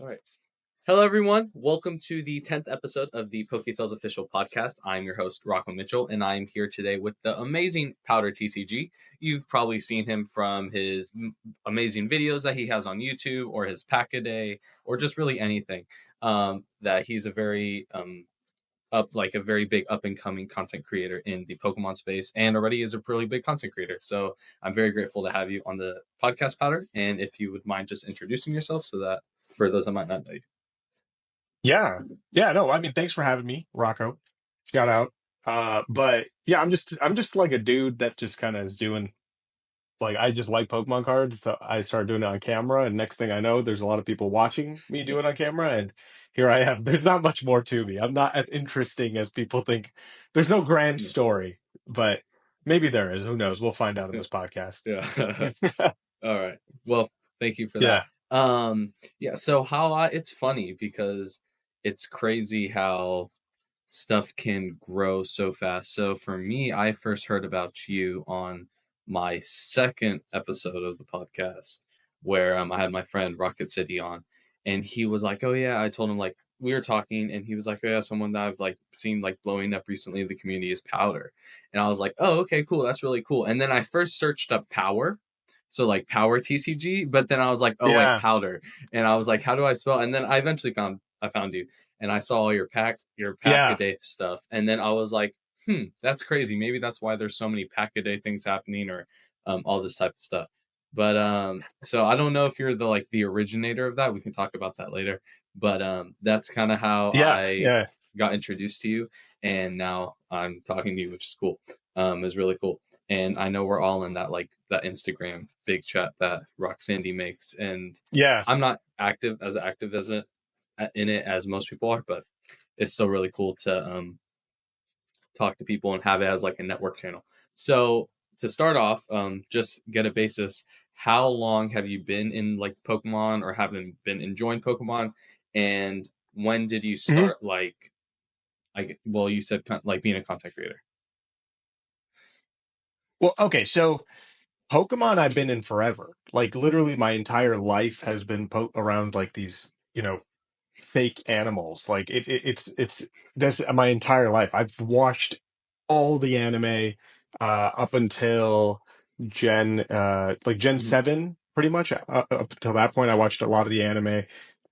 All right. Hello, everyone. Welcome to the 10th episode of the PokeSales official podcast. I'm your host, Rocco Mitchell, and I'm here today with the amazing Powdr TCG. You've probably seen him from his amazing videos that he has on YouTube, or his pack a day, or just really anything. That he's a very a very big up and coming content creator in the Pokemon space, and already is a really big content creator. So I'm very grateful to have you on the podcast, Powdr. And if you would mind just introducing yourself, so that for those that might not know you. Yeah. Yeah, no, I mean, thanks for having me, Rocco. Shout out. But yeah, I'm just like a dude that just kind of is doing like I just like Pokemon cards. So I started doing it on camera, and next thing I know, there's a lot of people watching me do it on camera, and here I am. There's not much more to me. I'm not as interesting as people think. There's no grand Yeah. story, but maybe there is. Who knows? We'll find out in this podcast. Yeah. All right. Well, thank you for that. Yeah. Yeah. So it's funny because it's crazy how stuff can grow so fast. So for me, I first heard about you on my second episode of the podcast, where I had my friend Rocket City on, and he was like, "Oh yeah," I told him, like, we were talking, and he was like, "Oh yeah, someone that I've like seen like blowing up recently in the community is Powdr," and I was like, "Oh, okay, cool, that's really cool." And then I first searched up Power. So like Powdr TCG, but then I was like, oh wait, Yeah. Powdr, and I was like, how do I spell? And then I eventually found you, and I saw all your pack a Yeah. day stuff, and then I was like, that's crazy. Maybe that's why there's so many pack a day things happening, or all this type of stuff. But so I don't know if you're the originator of that. We can talk about that later. But that's kind of how Yeah. I Yeah. got introduced to you, and now I'm talking to you, which is cool. Is really cool. And I know we're all in that Instagram big chat that Roxandy makes, and Yeah. I'm not active as it in it as most people are, but it's still really cool to talk to people and have it as like a network channel. So to start off, just get a basis. How long have you been in like Pokemon, or haven't been enjoying Pokemon? And when did you Mhm. start well, you said like being a content creator. Well, okay, so Pokemon I've been in forever. Like literally my entire life has been around like these, fake animals. Like it's this my entire life. I've watched all the anime up until Gen Mhm. 7 pretty much. Up until that point I watched a lot of the anime.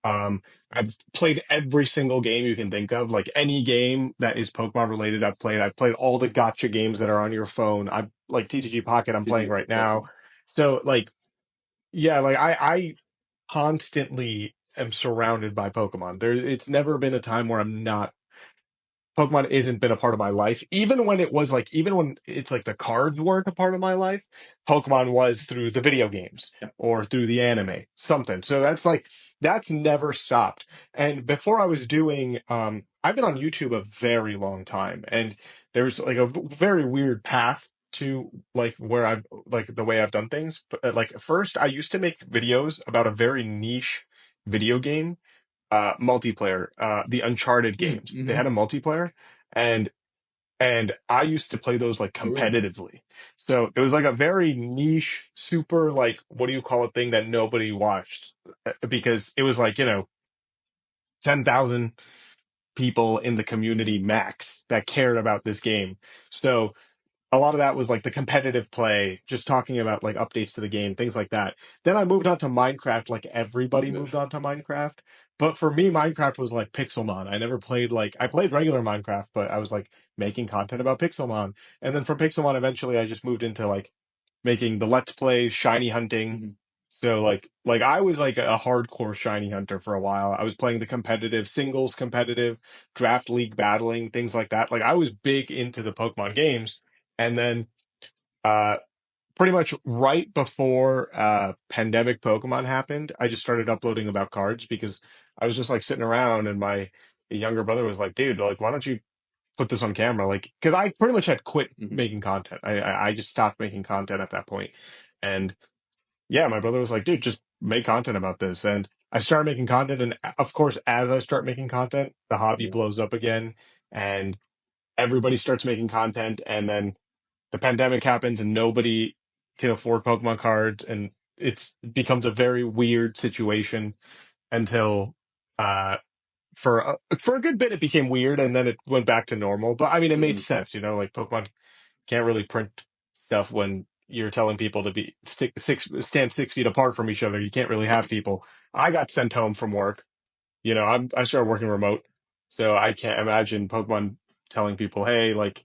I've played every single game you can think of, like any game that is Pokemon related I've played. I've played all the gotcha games that are on your phone. I like TCG Pocket I'm playing TCG, right now. awesome. So like yeah, like I constantly am surrounded by Pokemon. It's never been a time where I'm not Pokemon isn't been a part of my life. Even when it's like the cards weren't a part of my life, Pokemon was through the video games Yeah. or through the anime, something. So that's never stopped. And before I was doing, I've been on YouTube a very long time, and there's like a very weird path to like where I've like the way I've done things. But like first, I used to make videos about a very niche video game multiplayer, the Uncharted games. They Mm-hmm. had a multiplayer, and I used to play those like Oh, really? competitively. So it was like a very niche, super like what do you call it thing that nobody watched because it was like 10,000 people in the Mm-hmm. community max that cared about this game. So a lot of that was like the competitive play, just talking about like updates to the game, things like that. Then I moved on to Minecraft, like everybody Yeah. moved on to Minecraft. But for me, Minecraft was like Pixelmon. I never played like I played regular Minecraft, but I was like making content about Pixelmon. And then from Pixelmon, eventually I just moved into like making the Let's Plays, shiny hunting. Mm-hmm. So like I was like a hardcore shiny hunter for a while. I was playing the competitive singles competitive, draft league battling, things like that. Like I was big into the Pokemon games. And then uh pretty much right before pandemic Pokemon happened, I just started uploading about cards because I was just like sitting around and my younger brother was like, dude, like why don't you put this on camera? Like because I pretty much had quit Mm-hmm. making content. I just stopped making content at that point. And yeah, my brother was like, dude, just make content about this. And I started making content, and of course, as I start making content, the hobby Yeah. blows up again and everybody starts making content, and then the pandemic happens and nobody can afford Pokemon cards, and it becomes a very weird situation until Uh, for a good bit, it became weird, and then it went back to normal. But I mean, it made Hmm. sense, like Pokemon can't really print stuff when you're telling people to stand 6 feet apart from each other. You can't really have people. I got sent home from work. I started working remote, so I can't imagine Pokemon telling people, "Hey, like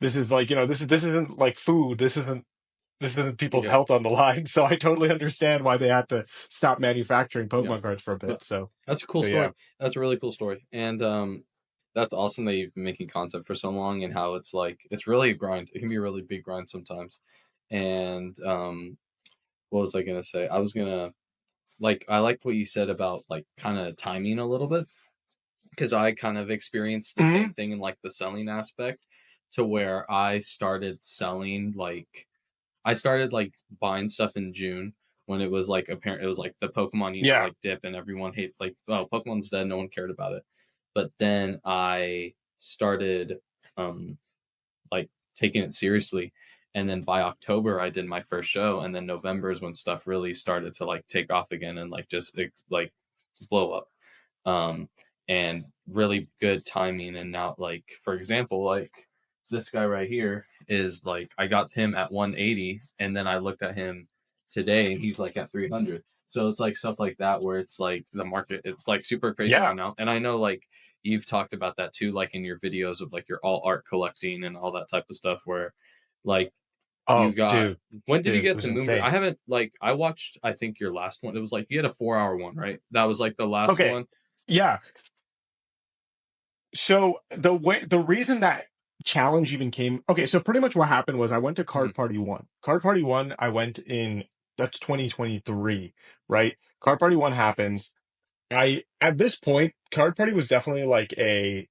this is like this isn't like food. This isn't people's Yeah. health on the line." So I totally understand why they had to stop manufacturing Yeah. Pokemon cards for a But bit. So that's a cool so yeah. story. That's a really cool story. And that's awesome that you've been making content for so long and how it's like it's really a grind. It can be a really big grind sometimes. And what was I gonna say? I was gonna like I liked what you said about like kind of timing a little bit because I kind of experienced the Hmm. same thing in like the selling aspect to where I started selling like I started like buying stuff in June when it was like apparent it was like the Pokemon Yeah. like dip and everyone hate like oh Pokemon's dead, no one cared about it. But then I started um like taking it seriously. And then by October I did my first show, and then November is when stuff really started to like take off again and like just like blow up. Um and really good timing. And now like for example, like this guy right here is like I got him at 180 and then I looked at him today and he's like at 300. So it's like stuff like that where it's like the market it's like super crazy Yeah. right now. And I know like you've talked about that too, like in your videos of like your all art collecting and all that type of stuff where like you Oh, got dude, when did you it get the was moon? I insane. haven't like I watched I think your last one. It was like you had a 4 hour one, right? That was like the last Okay. one. Yeah. So the reason that challenge even came, okay, so pretty much what happened was I went to Mhm. Card Party 1. Card Party 1, I went in, that's 2023, right? Card Party 1 happens. At this point, Card Party was definitely like a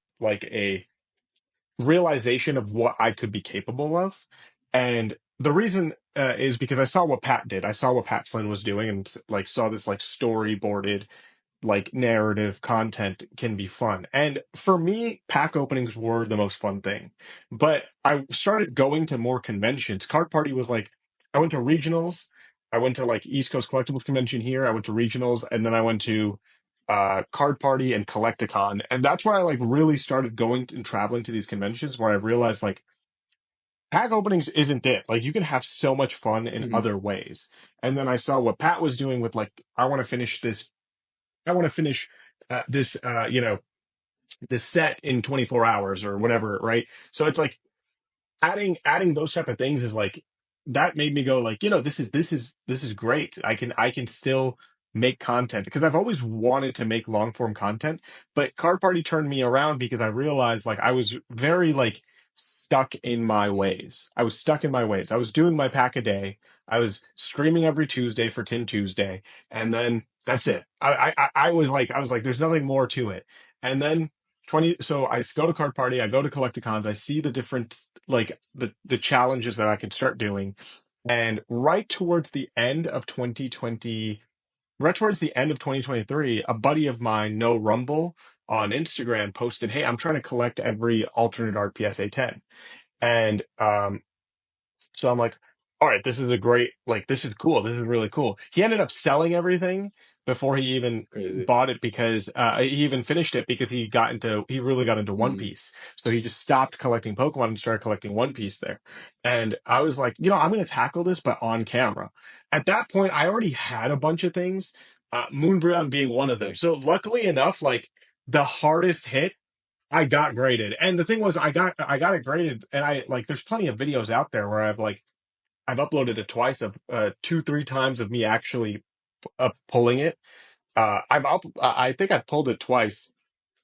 realization of what I could be capable of. And the reason is because I saw what Pat did. I saw what Pat Flynn was doing and like saw this like storyboarded like narrative content can be fun. And for me, pack openings were the most fun thing. But I started going to more conventions. Card Party was like, I went to regionals. I went to like East Coast Collectibles Convention here. I went to regionals, and then I went to Card Party and Collecticon. And that's where I like really started going and traveling to these conventions where I realized like pack openings isn't it. Like you can have so much fun in Mhm. other ways. And then I saw what Pat was doing with like, I want to finish this this set in 24 hours or whatever, right? So it's like adding those type of things is like that made me go like, this is great. I can still make content because I've always wanted to make long form content, but Card Party turned me around because I realized like I was very like stuck in my ways. I was stuck in my ways. I was doing my pack a day. I was streaming every Tuesday for Tin Tuesday, and then that's it. I was like, there's nothing more to it. And then 20 so I go to Card Party, I go to Collecticons, I see the different like the challenges that I can start doing. And right towards the end of 2023, a buddy of mine, No Rumble, on Instagram posted, "Hey, I'm trying to collect every alternate art PSA 10." And so I'm like, all right, this is cool. This is really cool. He ended up selling everything before he even Crazy. bought it because he even finished it because he really got into One Mm. Piece. So he just stopped collecting Pokemon and started collecting One Piece there. And I was like, I'm going to tackle this, but on camera. At that point, I already had a bunch of things, Moonbreon being one of them. Okay. So luckily enough, like the hardest hit I got graded. And the thing was I got it graded and I like there's plenty of videos out there where I've uploaded it twice of 2-3 times of me actually pulling it. I think I've pulled it twice.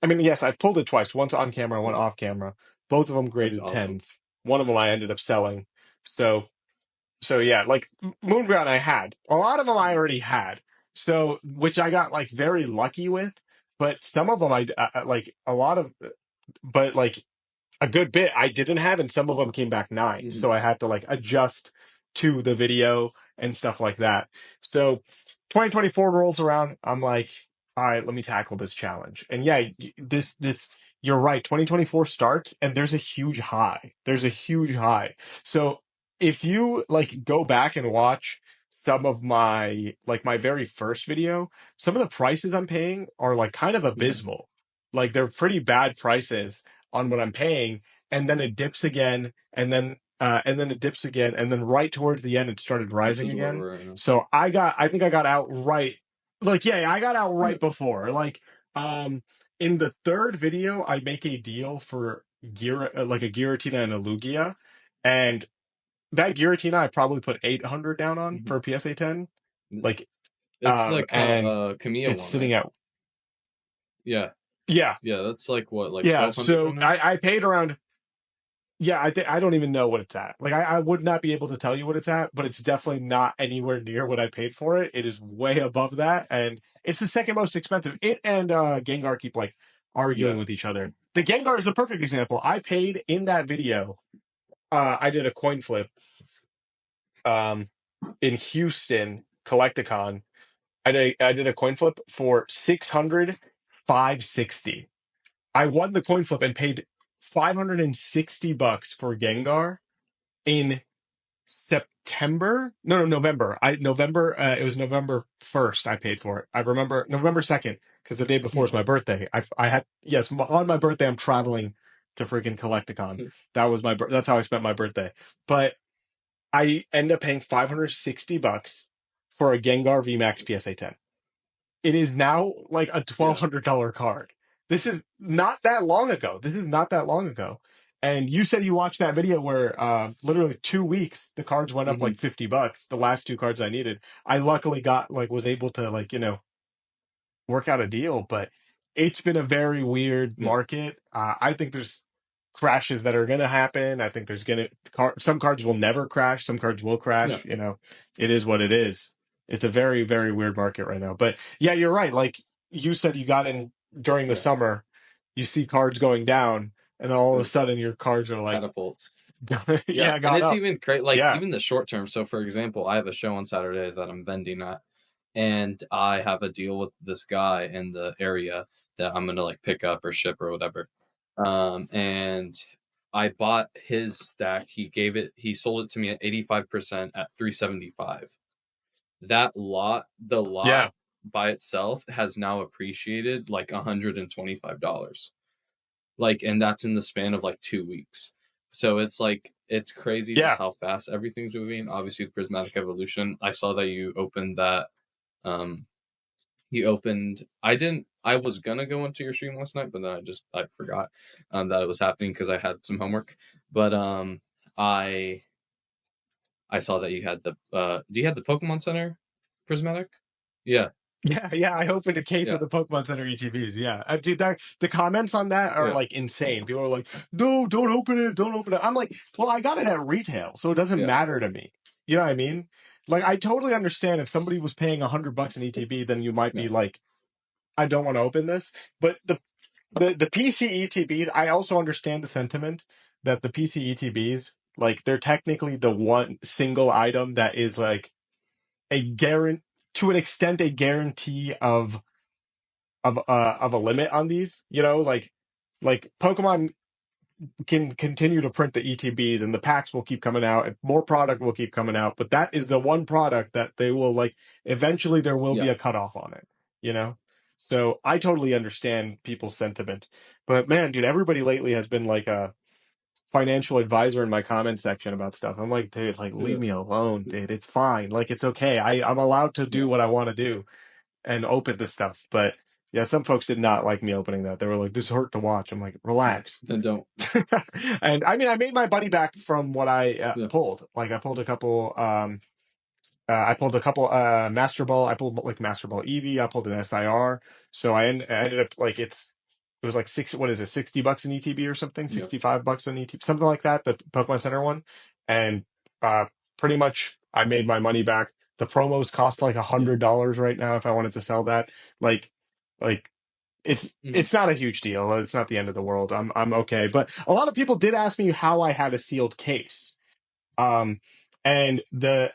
I mean, yes, I've pulled it twice, once on camera, one Yeah. off camera. Both of them That's graded awesome. tens. One of them I ended up selling. So so yeah, like Moonground I had. A lot of them I already had. So which I got like very lucky with, but some of them like a lot of but like a good bit I didn't have, and some of them came back nine. Mhm. So I had to like adjust to the video and stuff like that. So 2024 rolls around. I'm like, all right, let me tackle this challenge. And yeah, you're right. 2024 starts and there's a huge high. There's a huge high. So if you like go back and watch some of my my very first video, some of the prices I'm paying are like kind of Yeah. abysmal. Like they're pretty bad prices on what I'm paying, and then it dips again, and then it dips again, and then right towards the end it started Which rising is where again. we're at now. So I think I got out right. Yeah, I got out Yeah. right before. Um in the third video, I make a deal for like a Giratina and a Lugia, and that Giratina I probably put 800 down on Mhm. for a PSA 10. Like, It's like and Camilla it's one, sitting right? at, Yeah. yeah, Yeah, that's like what, like yeah. 1,200 So right now? I paid around, yeah, I don't even know what it's at. Like, I would not be able to tell you what it's at, but it's definitely not anywhere near what I paid for it. It is way above that, and it's the second most expensive. It and Gengar keep like arguing Yeah. with each other. The Gengar is a perfect example. I paid in that video. I did a coin flip um in Houston Collecticon. I did a coin flip for 600, 560. I won the coin flip and paid $560 for Gengar in September. No, November. November. It was November 1st. I paid for it. I remember November 2nd because the day before is Hmm. my birthday. I had, yes, on my birthday I'm traveling to freaking Collecticon. That was that's how I spent my birthday. But I end up paying $560 for a Gengar VMAX PSA 10. It is now like a Yeah. $1,200 card. This is not that long ago. This is not that long ago. And you said you watched that video where literally 2 weeks the cards went up Hmm. like $50. The last two cards I needed. I luckily got was able to work out a deal, but it's been a very weird Yeah. market. I think there's crashes that are going to happen. I think there's going to some cards will never crash, some cards will Yeah. crash. It is what it is. It's a very very weird market right now. But yeah, you're right. Like you said, you got in during the Yeah. summer. You see cards going down, and all of a It sudden your cards are like, catapults. Yeah, yeah, and got it's up. even great, like Yeah, even the short term. So, for example, I have a show on Saturday that I'm vending at, and I have a deal with this guy in the area that I'm gonna like pick up or ship or whatever. And I bought his stack. He sold it to me at 85% at 375. The lot yeah, by itself has now appreciated like $125. Like, and that's in the span of like 2 weeks. So it's like it's crazy just yeah. how fast everything's moving. Obviously, with Prismatic Evolution, I saw that you opened that. Um, you opened. I didn't. I was gonna go into your stream last night, but then I forgot that it was happening because I had some homework. But I I saw that you had the. Do you have the Pokemon Center Prismatic? Yeah, Yeah, yeah, I opened a case of yeah, the Pokemon Center ETBs. Yeah, dude, the comments on that are yeah, like insane. People are like, "No, don't open it, don't open it." I'm like, "Well, I got it at retail, so it doesn't yeah, matter to me." You know what I mean? Like, I totally understand if somebody was paying $100 in ETB, then you might yeah, be like, "I don't want to open this." But the PC ETBs, I also understand the sentiment that the PC ETBs, like, they're technically the one single item that is like a guarantee to an extent a guarantee of a limit on these. Like Pokemon can continue to print the ETBs and the packs will keep coming out and more product will keep coming out, but that is the one product that they will like eventually there will yeah, be a cutoff on it, you know? So I totally understand people's sentiment. But man, dude, everybody lately has been like a financial advisor in my comment section about stuff. I'm like, dude, like leave yeah, me alone, dude. It's fine. Like it's okay. I'm allowed to yeah. do what I want to do and open this stuff. But yeah, some folks did not like me opening that. They were like, "This hurt to watch." I'm like, "Relax." Then don't. And I mean, I made my money back from what I Yeah, pulled. Like, I pulled a couple Master Ball. I pulled like Master Ball Eevee. I pulled an SIR. So I ended up like it was like what is it, $60 in ETB or something, yeah, $65 in ETB, something like that. The Pokemon Center one, and uh, pretty much I made my money back. The promos cost like yeah. $100 right now if I wanted to sell that. Like, like Hmm. it's not a huge deal. It's not the end of the world. I'm okay. But a lot of people did ask me how I had a sealed case. And the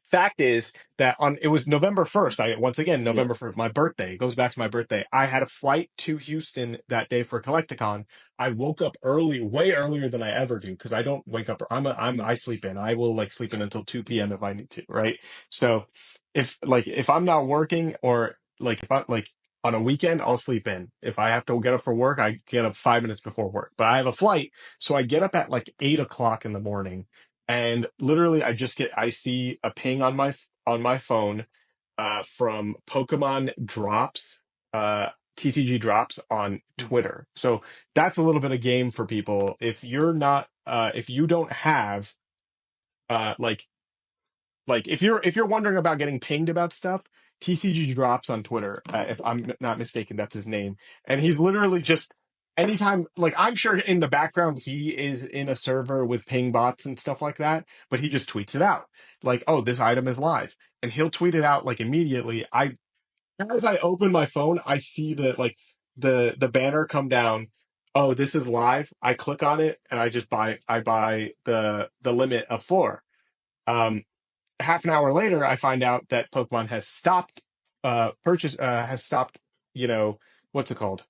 fact is that it was November 1st. Once again, Yeah. November 1st, my birthday. It goes back to my birthday. I had a flight to Houston that day for Collecticon. I woke up early, way earlier than I ever do, because I don't wake up. Mm. I sleep in. I will like sleep in until 2 p.m. if I need to, right? So if I'm not working, or like if I like on a weekend, I'll sleep in. If I have to get up for work, I get up 5 minutes before work. But I have a flight, so I get up at like 8 o'clock in the morning, and literally I see a ping on my phone from Pokemon drops, TCG drops on Mm. Twitter. So that's a little bit of game for people. If you're not if you don't have uh like if you're wondering about getting pinged about stuff, TCG drops on Twitter. If I'm not mistaken, that's his name, and he's literally just anytime. Like, I'm sure in the background he is in a server with ping bots and stuff like that, but he just tweets it out like, "Oh, this item is live," and he'll tweet it out like immediately. As I open my phone, I see the banner come down. Oh, this is live. I click on it and I just buy. I buy the limit of four. Um, Half an hour later, I find out that Pokemon has stopped has stopped, you know, what's it called?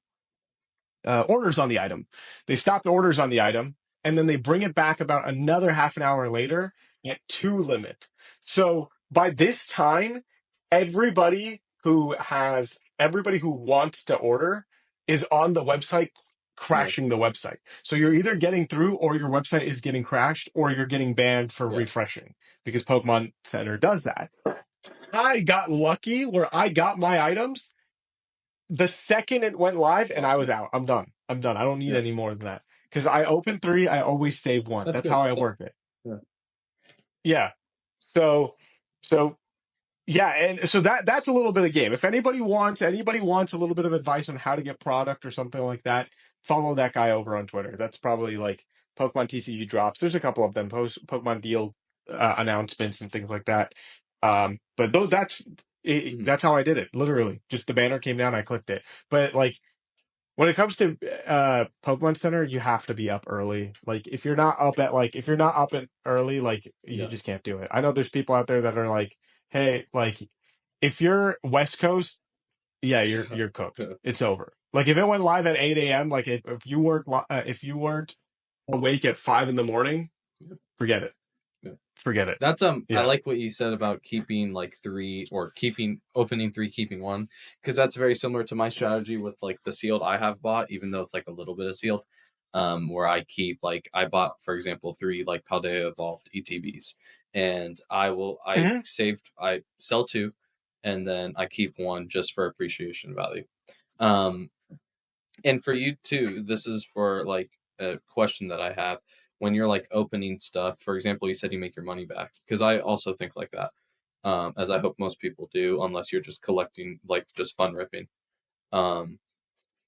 Orders on the item. They stopped orders on the item, and then they bring it back about another half an hour later at two limit. So by this time, everybody who wants to order is on the website, Yeah. crashing the website. So you're either getting through, or your website is getting crashed, or you're getting banned for Yeah. refreshing, because Pokemon Center does that. I got lucky where I got my items the second it went live, and I was out. I'm done. I'm done. I don't need Yeah. any more than that. Because I open three, I always save one. That's That's good. how I work it. Yeah. Yeah. So so yeah, and so that's a little bit of game. If anybody wants a little bit of advice on how to get product or something like that, follow that guy over on Twitter. That's probably like Pokemon TCU drops. There's a couple of them, post Pokemon deal announcements and things like that. But those Mhm. that's how I did it. Literally, just the banner came down, I clicked it. But like, when it comes to Pokemon Center, you have to be up early. Like, if you're not up at early, like, you Yeah. just can't do it. I know there's people out there that are like, hey, like, if you're West Coast, yeah, you're cooked. Yeah. It's over. Like, if it went live at 8 a.m., like, if you weren't awake at 5 in the morning, forget it. Yeah. Forget it. That's I Yeah. like what you said about keeping like three, or keeping opening three, keeping one, because that's very similar to my strategy with like the sealed I have bought, even though it's like a little bit of sealed. Where I keep, like, I bought, for example, three like Paldea evolved ETBs, and Mhm. I sell two, and then I keep one just for appreciation value. Um, and for you too, this is for like a question that I have. When you're like opening stuff, for example, you said you make your money back, because I also think like that, as I hope most people do, unless you're just collecting, like just fun ripping. Um,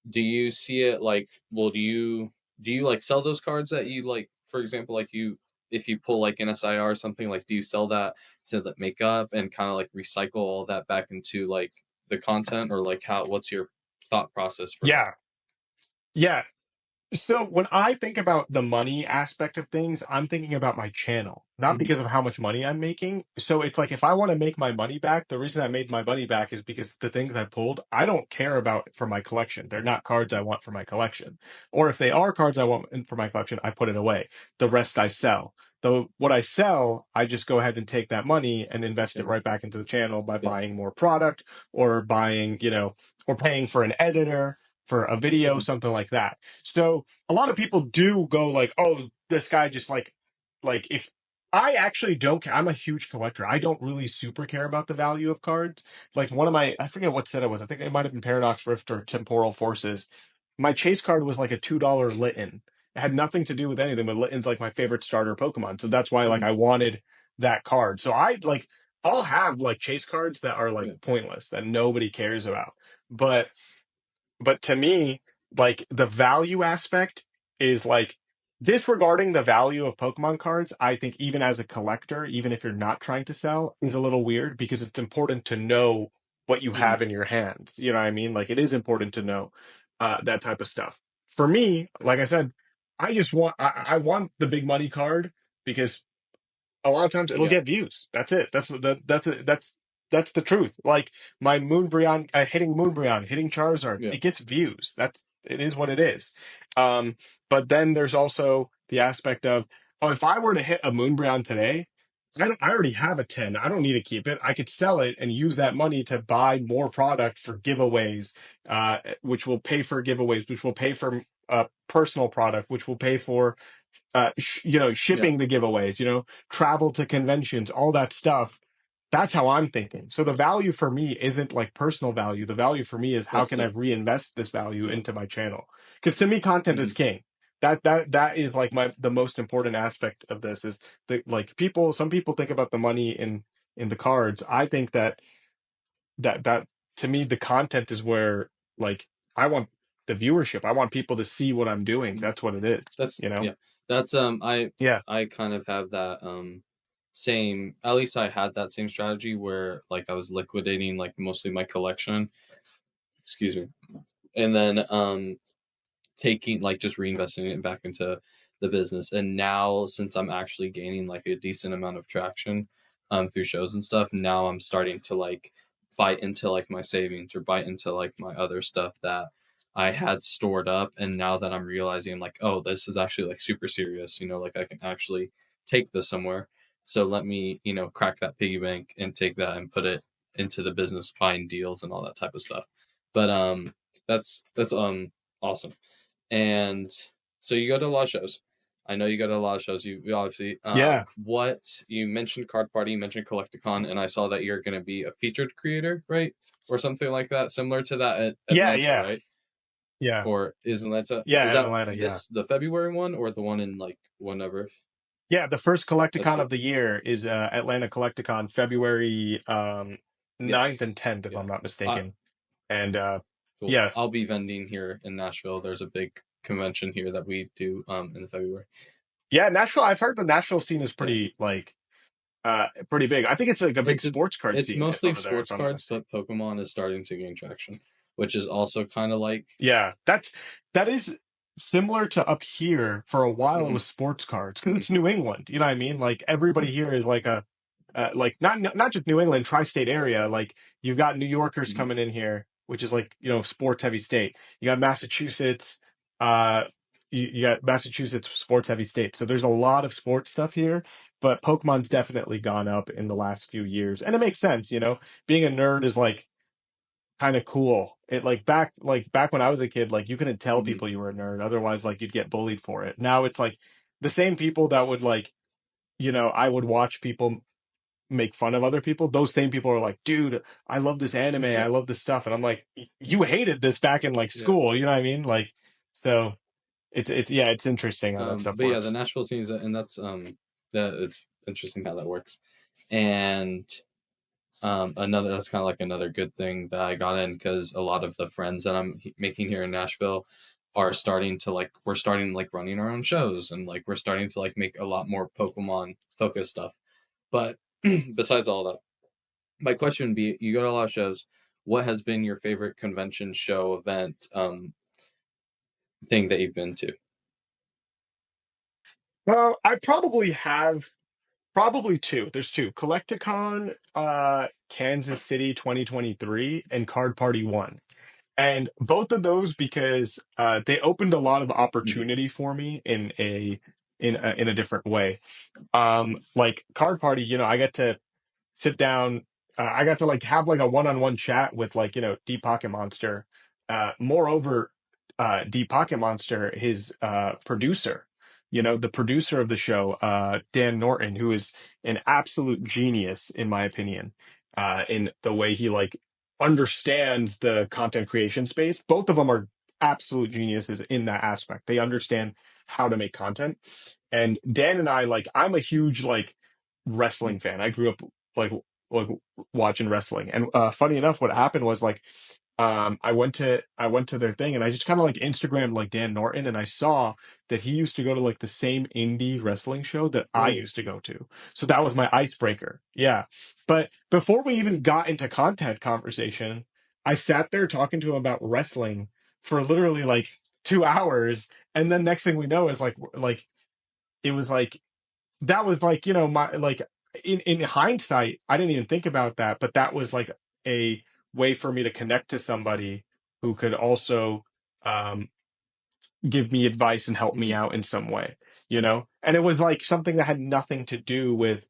do you see it like, well, do you like sell those cards that you like, for example, like if you pull like an SIR or something, like do you sell that to the make up and kind of like recycle all that back into like the content, or like what's your thought process for that? Yeah. Yeah. So when I think about the money aspect of things, I'm thinking about my channel, not Mhm. because of how much money I'm making. So it's like, if I want to make my money back, the reason I made my money back is because the things I pulled, I don't care about for my collection. They're not cards I want for my collection. Or if they are cards I want for my collection, I put it away. The rest I sell. Though what I sell, I just go ahead and take that money and invest it Yeah. right back into the channel by Yeah. buying more product, or buying, or paying for an editor for a video, Mhm. something like that. So a lot of people do go like, "Oh, this guy just like if." I actually don't care. I'm a huge collector. I don't really super care about the value of cards. Like, I forget what set it was. I think it might have been Paradox Rift or Temporal Forces. My chase card was like a $2 Litten. It had nothing to do with anything, but Litten's like my favorite starter Pokemon. So that's why, like, Mhm. I wanted that card. So I'll have like chase cards that are like Yeah. pointless, that nobody cares about. But to me, like, the value aspect is like, disregarding the value of Pokemon cards. I think, even as a collector, even if you're not trying to sell, is a little weird, because it's important to know what you Mhm. have in your hands. You know what I mean? Like, it is important to know that type of stuff. For me, like I said, I want the big money card, because A lot of times it'll Yeah. get views. That's it. That's the truth. Like my Moonbreon, hitting Moonbreon, hitting Charizards, Yeah. it gets views. It is what it is. Um, but then there's also the aspect of, oh, if I were to hit a Moonbreon today, I already have a 10. I don't need to keep it. I could sell it and use that money to buy more product for giveaways, which will pay for giveaways, which will pay for personal product, which will pay for Yeah. shipping the giveaways, travel to conventions, all that stuff. That's how I'm thinking. So the value for me isn't like personal value. The value for me is how That's can I the reinvest this value yeah. into my channel? Because to me, content Hmm. is king. That is like the most important aspect of this is that like some people think about the money in the cards. I think that to me the content is where like I want the viewership. I want people to see what I'm doing. Hmm. That's what it is, That's you know? yeah. That's Yeah. I kind of have that same, at least I had that same strategy where like I was liquidating like mostly my collection, excuse me, and then taking like just reinvesting it back into the business. And now since I'm actually gaining like a decent amount of traction through shows and stuff, now I'm starting to like bite into like my savings or bite into like my other stuff that I had stored up. And now that I'm realizing like, oh, this is actually like super serious, like I can actually take this somewhere. So let me, crack that piggy bank and take that and put it into the business, buying deals and all that type of stuff. But that's awesome. And so you go to a lot of shows. I know you go to a lot of shows. You obviously, Yeah. what you mentioned Card Party, you mentioned Collecticon, and I saw that you're going to be a featured creator, right? Or something like that, similar to that at Yeah, Atlanta, yeah, right? yeah, Or is Atlanta, yeah, is in that Atlanta, yeah. the February one or the one in like whenever? Yeah, the first That's Collecticon cool. of the year is Atlanta Collecticon, February 9th Yes. and 10th, if Yeah. I'm not Uh, mistaken. And cool. yeah. I'll be vending here in Nashville. There's a big convention here that we do in February. Yeah, Nashville, I've heard the Nashville scene is Yeah. pretty big. I think it's like a big It's sports card it's scene mostly over there, if sports I'm not cards, mistaken. but Pokemon is starting to gain traction, which is also kind of like Yeah, that is similar to up here. For a while, it mhm, was sports cards because it's New England. You know what I mean? Like everybody here is like like not just New England, tri-state area. Like you've got New Yorkers mhm, coming in here, which is like sports heavy state. You got Massachusetts, uh, you got Massachusetts sports heavy state. So there's a lot of sports stuff here. But Pokemon's definitely gone up in the last few years, and it makes sense. Being a nerd is like kind of cool. It like back when I was a kid, like you couldn't tell mhm, people you were a nerd, otherwise like you'd get bullied for it. Now it's like the same people that would like, I would watch people make fun of other people. Those same people are like, dude, I love this anime, I yeah, love this stuff. And I'm like, you hated this back in like yeah. school, you know what I mean? Like, so it's yeah, it's interesting how that stuff But yeah, the works. Nashville scene is, and that's that it's interesting how that works. And another that's kind of like another good thing that I got in because a lot of the friends that I'm making here in Nashville are starting to like we're starting like running our own shows and like we're starting to like make a lot more Pokemon focused stuff. But besides all that, my question would be: you go to a lot of shows. What has been your favorite convention, show, event, thing that you've been to? Well, I probably have probably two. There's two. Collecticon Kansas City 2023 and Card Party 1. And both of those because they opened a lot of Mhm. opportunity for me in a different way. Like Card Party, I get to sit down. I got to like have like a one-on-one chat with like Deep Pocket Monster. Moreover, Deep Pocket Monster, his producer, the producer of the show, Dan Norton, who is an absolute genius in my opinion, in the way he like understands the content creation space. Both of them are absolute geniuses in that aspect. They understand how to make content. And Dan and I, like, I'm a huge like wrestling fan. I grew up like like watching wrestling. And funny enough, what happened was like I went to their thing and I just kind of like Instagrammed like Dan Norton and I saw that he used to go to like the same indie wrestling show that I Oh, used to go to. So that was my icebreaker. Yeah. But before we even got into content conversation, I sat there talking to him about wrestling for literally like 2 hours. And then next thing we know is like it was like that was like, you know, my like in hindsight, I didn't even think about that, but that was like a way for me to connect to somebody who could also um give me advice and help me Mhm, out in some way, you know? And it was like something that had nothing to do with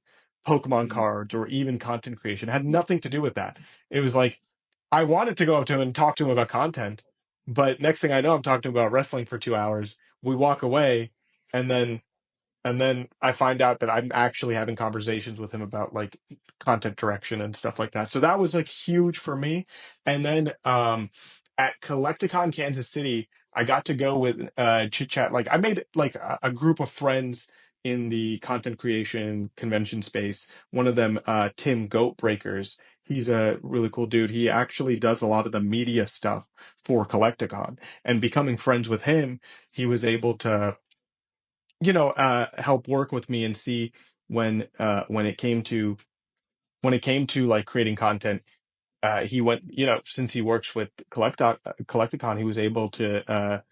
Pokemon mhm, cards or even content creation. It had nothing to do with that. It was like I wanted to go up to him and talk to him about content, but next thing I know, I'm talking to him about wrestling for 2 hours. We walk away, and then I find out that I'm actually having conversations with him about like content direction and stuff like that. So that was like huge for me. And then at Collecticon Kansas City, I got to go with chit chat. Like I made like a group of friends in the content creation convention space. One of them, Tim Goat Breakers. He's a really cool dude. He actually does a lot of the media stuff for Collecticon. And becoming friends with him, he was able to, you know, help work with me and see when it came to like creating content. He went, you know, since he works with Collecticon, he was able to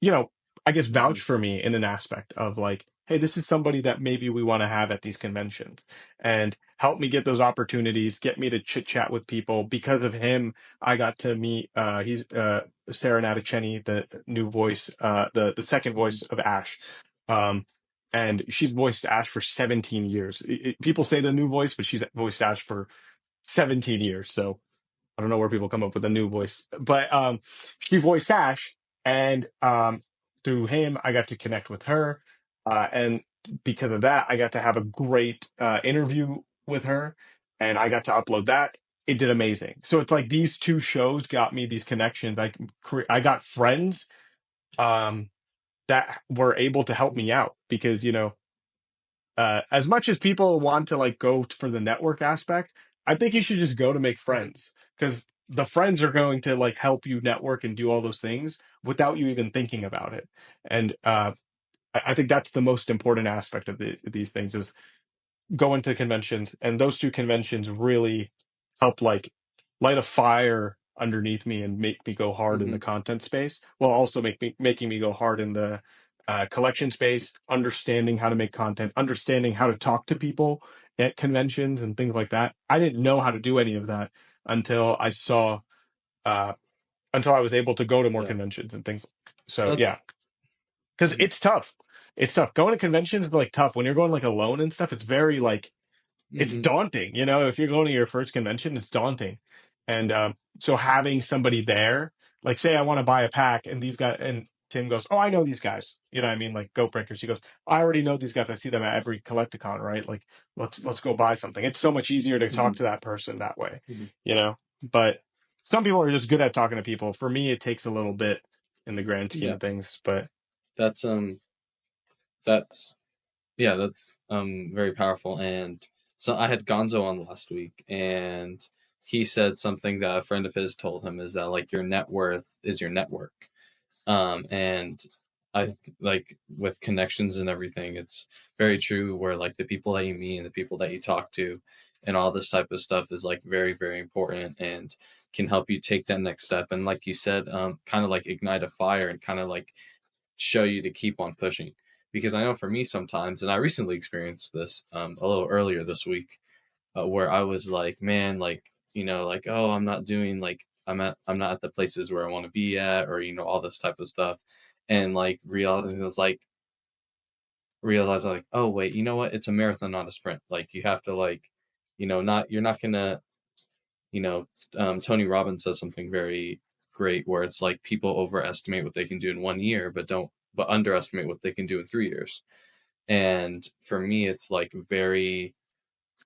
you know, I guess vouch mhm. for me in an aspect of like, hey, this is somebody that maybe we want to have at these conventions, and help me get those opportunities, get me to chit chat with people. Because of him, I got to meet he's Sarah Natacheni, the new voice, the second Mhm. voice of Ash. Um and she's voiced Ash for 17 years. People say the new voice, but she's voiced Ash for 17 years. So I don't know where people come up with a new voice, but she voiced Ash, and through him, I got to connect with her, and because of that, I got to have a great interview with her, and I got to upload that. It did amazing. So it's like these two shows got me these connections. I got friends um, that were able to help me out because, you know, as much as people want to like go for the network aspect, I think you should just go to make friends, because the friends are going to like help you network and do all those things without you even thinking about it. And I think that's the most important aspect of these things is going to conventions, and those two conventions really help like light a fire underneath me and make me go hard in the Mhm. content space, while also making me go hard in the collection space, understanding how to make content, understanding how to talk to people at conventions and things like that. I didn't know how to do any of that until I saw uh until I was able to go to more Yeah, conventions and things. So yeah, that's because mhm, it's tough. It's tough going to conventions is like tough when you're going like alone and stuff. It's very like it's mhm, daunting, you know. If you're going to your first convention, it's daunting. And so having somebody there, like say I want to buy a pack, and these guys, and Tim goes, oh, I know these guys, you know what I mean, like Goat Breakers. He goes, I already know these guys, I see them at every Collecticon, right? Like let's go buy something. It's so much easier to talk mhm, to that person that way, mhm. you know. But some people are just good at talking to people. For me, it takes a little bit in the grand scheme Yeah, of things. But that's that's yeah, that's very powerful. And so I had Gonzo on last week, and he said something that a friend of his told him is that like your net worth is your network. And like with connections and everything, it's very true where like the people that you meet and the people that you talk to and all this type of stuff is like very, very important and can help you take that next step. And like you said, kind of like ignite a fire and kind of like show you to keep on pushing. Because I know for me sometimes, and I recently experienced this a little earlier this week, where I was like, man, like like oh, I'm not doing like I'm not at the places where I want to be at, or all this type of stuff, and like realize like oh wait, you know what? It's a marathon, not a sprint. Like you have to like, not you're not gonna you know Tony Robbins says something very great where it's like people overestimate what they can do in 1 year, but underestimate what they can do in 3 years. And for me, it's like very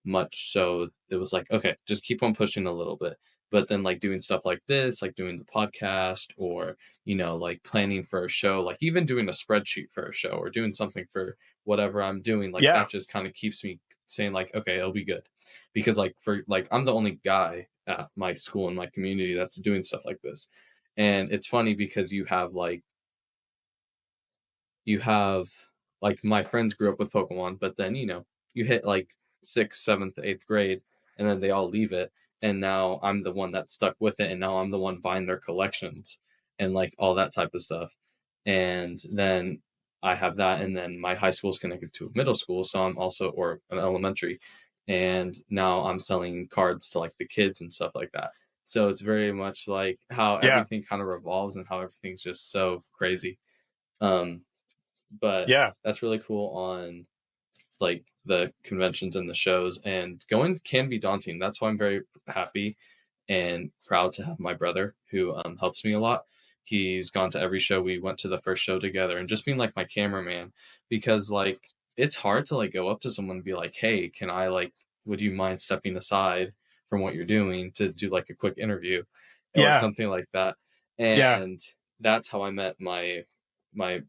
much so it was like okay, just keep on pushing a little bit, but then like doing stuff like this, like doing the podcast, or like planning for a show, like even doing a spreadsheet for a show or doing something for whatever I'm doing, like yeah, that just kind of keeps me saying like okay, it'll be good. Because like for like I'm the only guy at my school and my community that's doing stuff like this. And it's funny because you have my friends grew up with Pokemon, but then you hit like sixth, seventh, eighth grade, and then they all leave it, and now I'm the one that's stuck with it, and now I'm the one buying their collections and like all that type of stuff. And then I have that, and then my high school is connected to a middle school, so I'm also or an elementary, and now I'm selling cards to like the kids and stuff like that. So it's very much like how Yeah. everything kind of revolves and how everything's just so crazy. Um, but Yeah. that's really cool on like the conventions and the shows, and going can be daunting. That's why I'm very happy and proud to have my brother who helps me a lot. He's gone to every show. We went to the first show together, and just being like my cameraman, because like it's hard to like go up to someone and be like, hey, can I like, would you mind stepping aside from what you're doing to do like a quick interview or Yeah. something like that. Yeah. And that's how I met my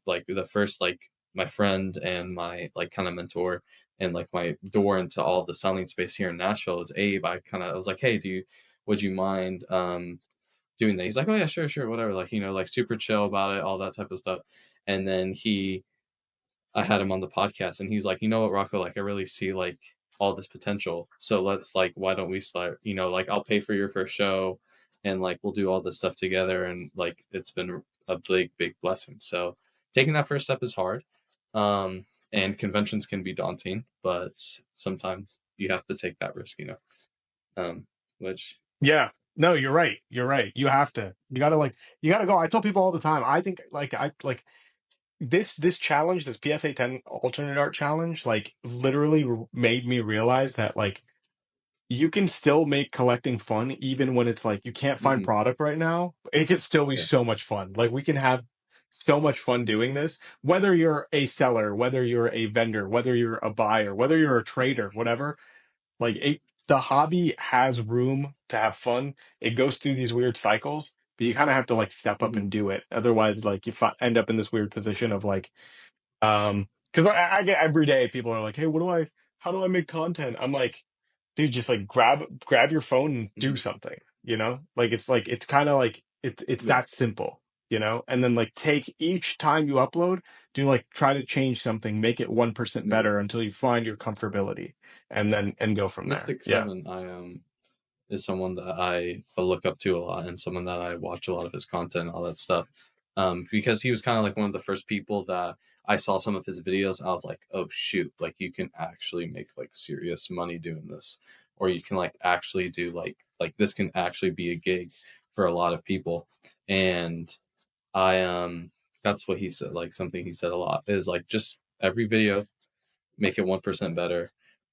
like the first like my friend and my like kind of mentor and like my door into all the selling space here in Nashville is Abe. I was like, hey, would you mind doing that? He's like, oh yeah, sure, whatever. Like, like super chill about it, all that type of stuff. And then I had him on the podcast, and he was like, you know what, Rocco, like I really see like all this potential. So let's like, why don't we start? Like I'll pay for your first show, and like we'll do all this stuff together. And like it's been a big blessing. So taking that first step is hard, and conventions can be daunting, but sometimes you have to take that risk. Which Yeah. No, you're right. You're right. You have to. You gotta like. You gotta go. I tell people all the time. I think like I like this challenge, this PSA 10 alternate art challenge, like literally made me realize that like you can still make collecting fun even when it's like you can't find mhm, product right now. It can still be yeah, so much fun. Like we can have so much fun doing this, whether you're a seller, whether you're a vendor, whether you're a buyer, whether you're a trader, whatever. Like the hobby has room to have fun. It goes through these weird cycles, but you kind of have to like step up mhm, and do it. Otherwise, like you end up in this weird position of like, because I get every day people are like, hey, how do I make content? I'm like, dude, just like grab your phone and do mhm, something, like it's kind of like it's yeah, that simple, and then like take each time you upload, do like try to change something, make it 1% yeah. better until you find your comfortability and go from there. Mystic Yeah. Seven, I is someone that I look up to a lot and someone that I watch a lot of his content and all that stuff. Because he was kind of like one of the first people that I saw some of his videos. I was like, oh shoot, like you can actually make like serious money doing this, or you can like actually do like this can actually be a gig for a lot of people. And I that's what he said. Like something he said a lot is like just every video make it 1% better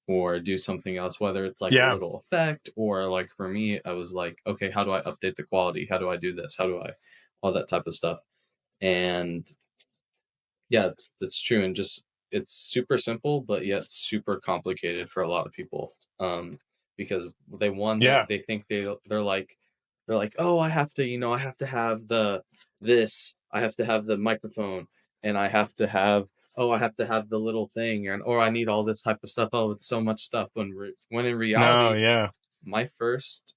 or do something else, whether it's like a Yeah. little effect or like for me I was like, okay, how do I update the quality, how do I do this, how do I all that type of stuff. And yeah, it's true, and just it's super simple but yet super complicated for a lot of people, because Yeah. they think they're like, oh, I have to have I have to have the microphone, and I have to have the little thing, and or I need all this type of stuff. Oh, it's so much stuff, when in No, reality yeah. my first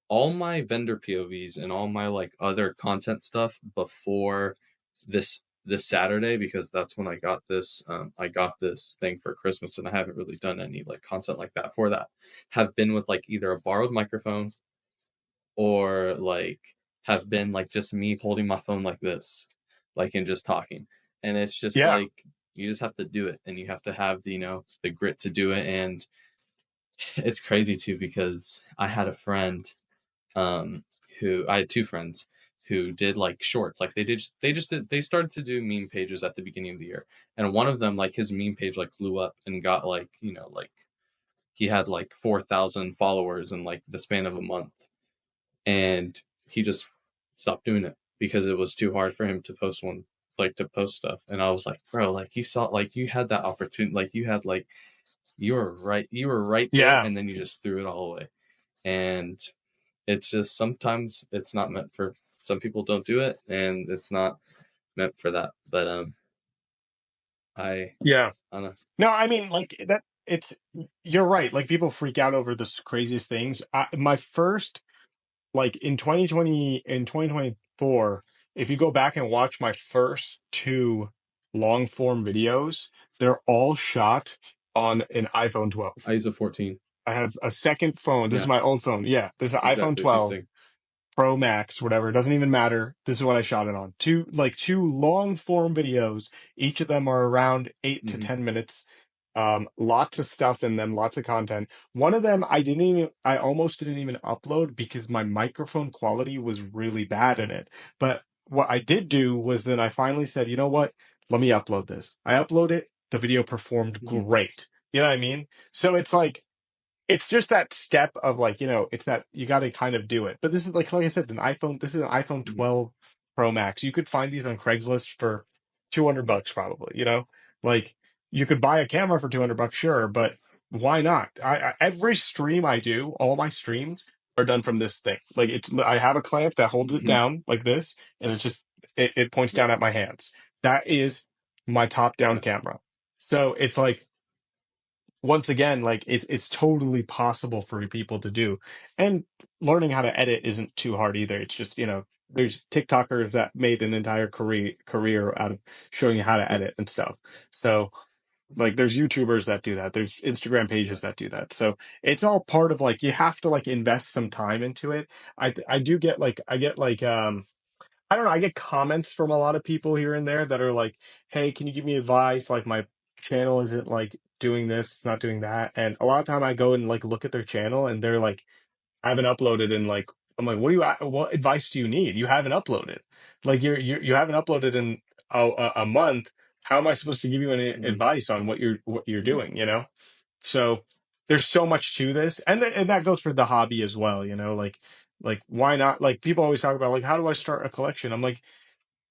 all my vendor POVs and all my like other content stuff before this Saturday, because that's when I got this thing for Christmas, and I haven't really done any like content like that for that, have been with like either a borrowed microphone or like have been like just me holding my phone like this, like and just talking. And it's just Yeah. like you just have to do it, and you have to have the the grit to do it. And it's crazy too, because I had a friend um who I had two friends who did like shorts. Like they started to do meme pages at the beginning of the year, and one of them, like his meme page like blew up and got like like he had like 4,000 followers in like the span of a month, and he just stopped doing it because it was too hard for him to post stuff. And I was like, bro, like you saw, like you had that opportunity, like you were right there, Yeah. and then you just threw it all away. And it's just sometimes it's not meant for some people, don't do it, and it's not meant for that. But I Yeah. I don't know. No, I mean, like that. You're right. Like people freak out over the craziest things. My first, like in 2024, if you go back and watch my first two long form videos, they're all shot on an iPhone 12. I use a 14. I have a second phone. This is Yeah, my old phone. Yeah, this is an iPhone exactly same 12. thing. Pro Max, whatever. It doesn't even matter. This is what I shot it on. Two long form videos. Each of them are around 8 to 10 minutes. Lots of stuff in them, lots of content. One of them I almost didn't even upload because my microphone quality was really bad in it. But what I did do was then I finally said, you know what? Let me upload this. I upload it. The video performed Mm-hmm. great. You know what I mean? So it's like, it's just that step of like, it's that you got to kind of do it. But this is like I said, this is an iPhone Mm-hmm. 12 Pro Max. You could find these on Craigslist for $200 probably, like you could buy a camera for $200, sure, but why not? Every stream I do, all my streams are done from this thing. Like I have a clamp that holds it Mm-hmm. down like this, and it's just, it points Yeah. down at my hands. That is my top down Yeah. camera. So it's like, once again, like it's totally possible for people to do. And learning how to edit isn't too hard either. It's just, there's TikTokers that made an entire career out of showing you how to Yeah. edit and stuff. So like there's YouTubers that do that. There's Instagram Yeah. pages that do that. So it's all part of like, you have to like invest some time into it. I do get like, I don't know. I get comments from a lot of people here and there that are like, "Hey, can you give me advice? Like my channel isn't like doing this, it's not doing that." And a lot of time I go and like look at their channel and they're like, "I haven't uploaded," and like I'm like, what advice do you need? You haven't uploaded. Like you haven't uploaded in a month. How am I supposed to give you any Mm-hmm. advice on what you're Yeah. doing, So there's so much to this, and that goes for the hobby as well, like why not? Like people always talk about like, how do I start a collection? I'm like,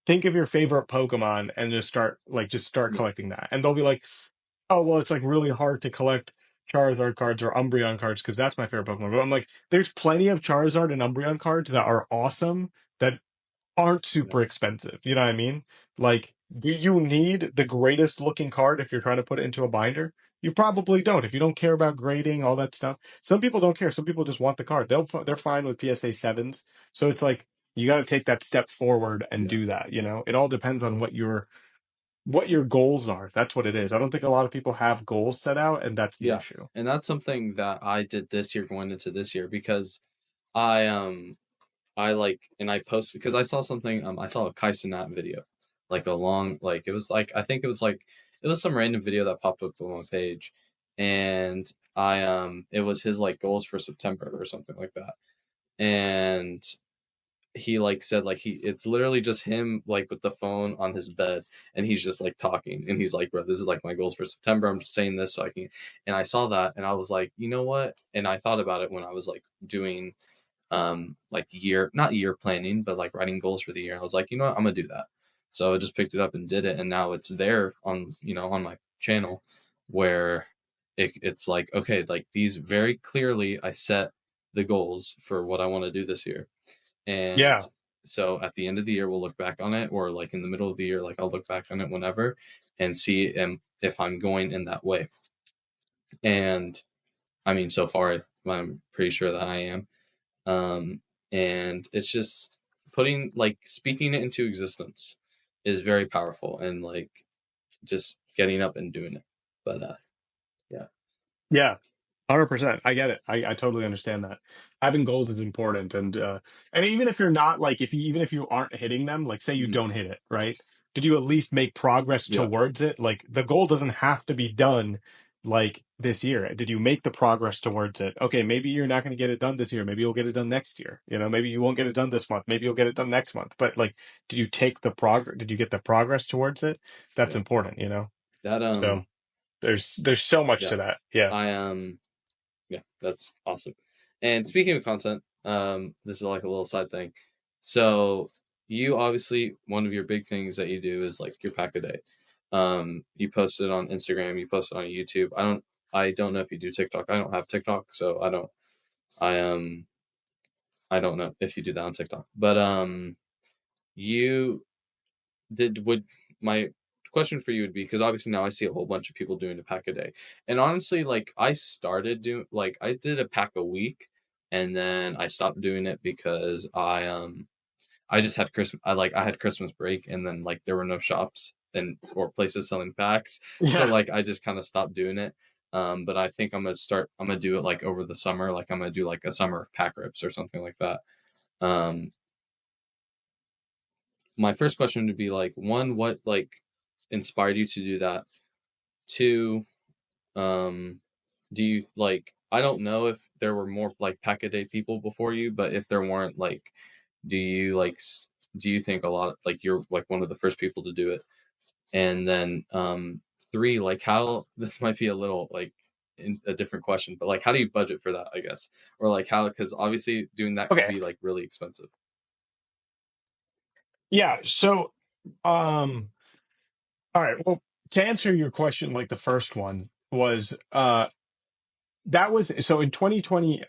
think of your favorite Pokemon and just start Yeah. collecting that, and they'll be like, oh well, it's like really hard to collect Charizard cards or Umbreon cards because that's my favorite Pokemon. But I'm like, there's plenty of Charizard and Umbreon cards that are awesome that aren't Yeah. super expensive. You know what I mean? Like, do you need the greatest looking card if you're trying to put it into a binder? You probably don't. If you don't care about grading, all that stuff. Some people don't care. Some people just want the card. They're fine with PSA sevens. So it's like you got to take that step forward and Yeah. do that. It all depends on what your goals are. That's what it is. I don't think a lot of people have goals set out, and that's the Yeah. issue. And that's something that I did this year going into this year because I I like and I posted because I saw something I saw a Kaisenat video like a long like it was like I think it was some random video that popped up on my page and I it was his like goals for September or something like that and he like said like it's literally just him like with the phone on his bed and he's just like talking and he's like bro this is like my goals for September I'm just saying this so I can and I saw that and I was like you know what and I thought about it when I was like doing like not year planning but like writing goals for the year. I was like you know what I'm gonna do that so I just picked it up and did it and now it's there on on my channel where it's like okay like these very clearly I set the goals for what I want to do this year and Yeah, so at the end of the year we'll look back on it or like in the middle of the year like I'll look back on it whenever and see if I'm going in that way and I mean so far I'm pretty sure that I am um, and it's just putting like speaking it into existence is very powerful and like just getting up and doing it. But yeah, yeah. 100%. I get it. I totally understand that. Having goals is important, and even if you're not like, if you even if you aren't hitting them, like say you mhm, don't hit it, right? Did you at least make progress yeah, towards it? Like the goal doesn't have to be done like this year. Did you make the progress towards it? Okay, maybe you're not going to get it done this year. Maybe you'll get it done next year. Maybe you won't get it done this month. Maybe you'll get it done next month. But like, did you take the progress? Did you get the progress towards it? That's yeah. important. That So there's so much yeah, to that. Yeah. I yeah, that's awesome. And speaking of content, this is like a little side thing. So you obviously one of your big things that you do is like your pack a day. You post it on Instagram, you post it on YouTube. I don't know if you do TikTok. I don't have TikTok, so I I don't know if you do that on TikTok. But you would my question for you would be because obviously now I see a whole bunch of people doing a pack a day. And honestly, like I started doing like I did a pack a week and then I stopped doing it because I just had Christmas I had Christmas break and then like there were no shops and or places selling packs. So Yeah. like I just kind of stopped doing it. But I think I'm gonna do it like over the summer. Like I'm gonna do like a summer of pack rips or something like that. Um, my first question would be like, one, what like inspired you to do that? Two, um, do you like? I don't know if there were more like pack a day people before you, but if there weren't, like, do you like? Do you think a lot like you're like one of the first people to do it? And then three, like how this might be a little like a different question, but like how do you budget for that? I guess, or like how, because obviously doing that could Okay. be like really expensive. Yeah. So, um, all right. Well, to answer your question, like the first one was, that was so in 2020.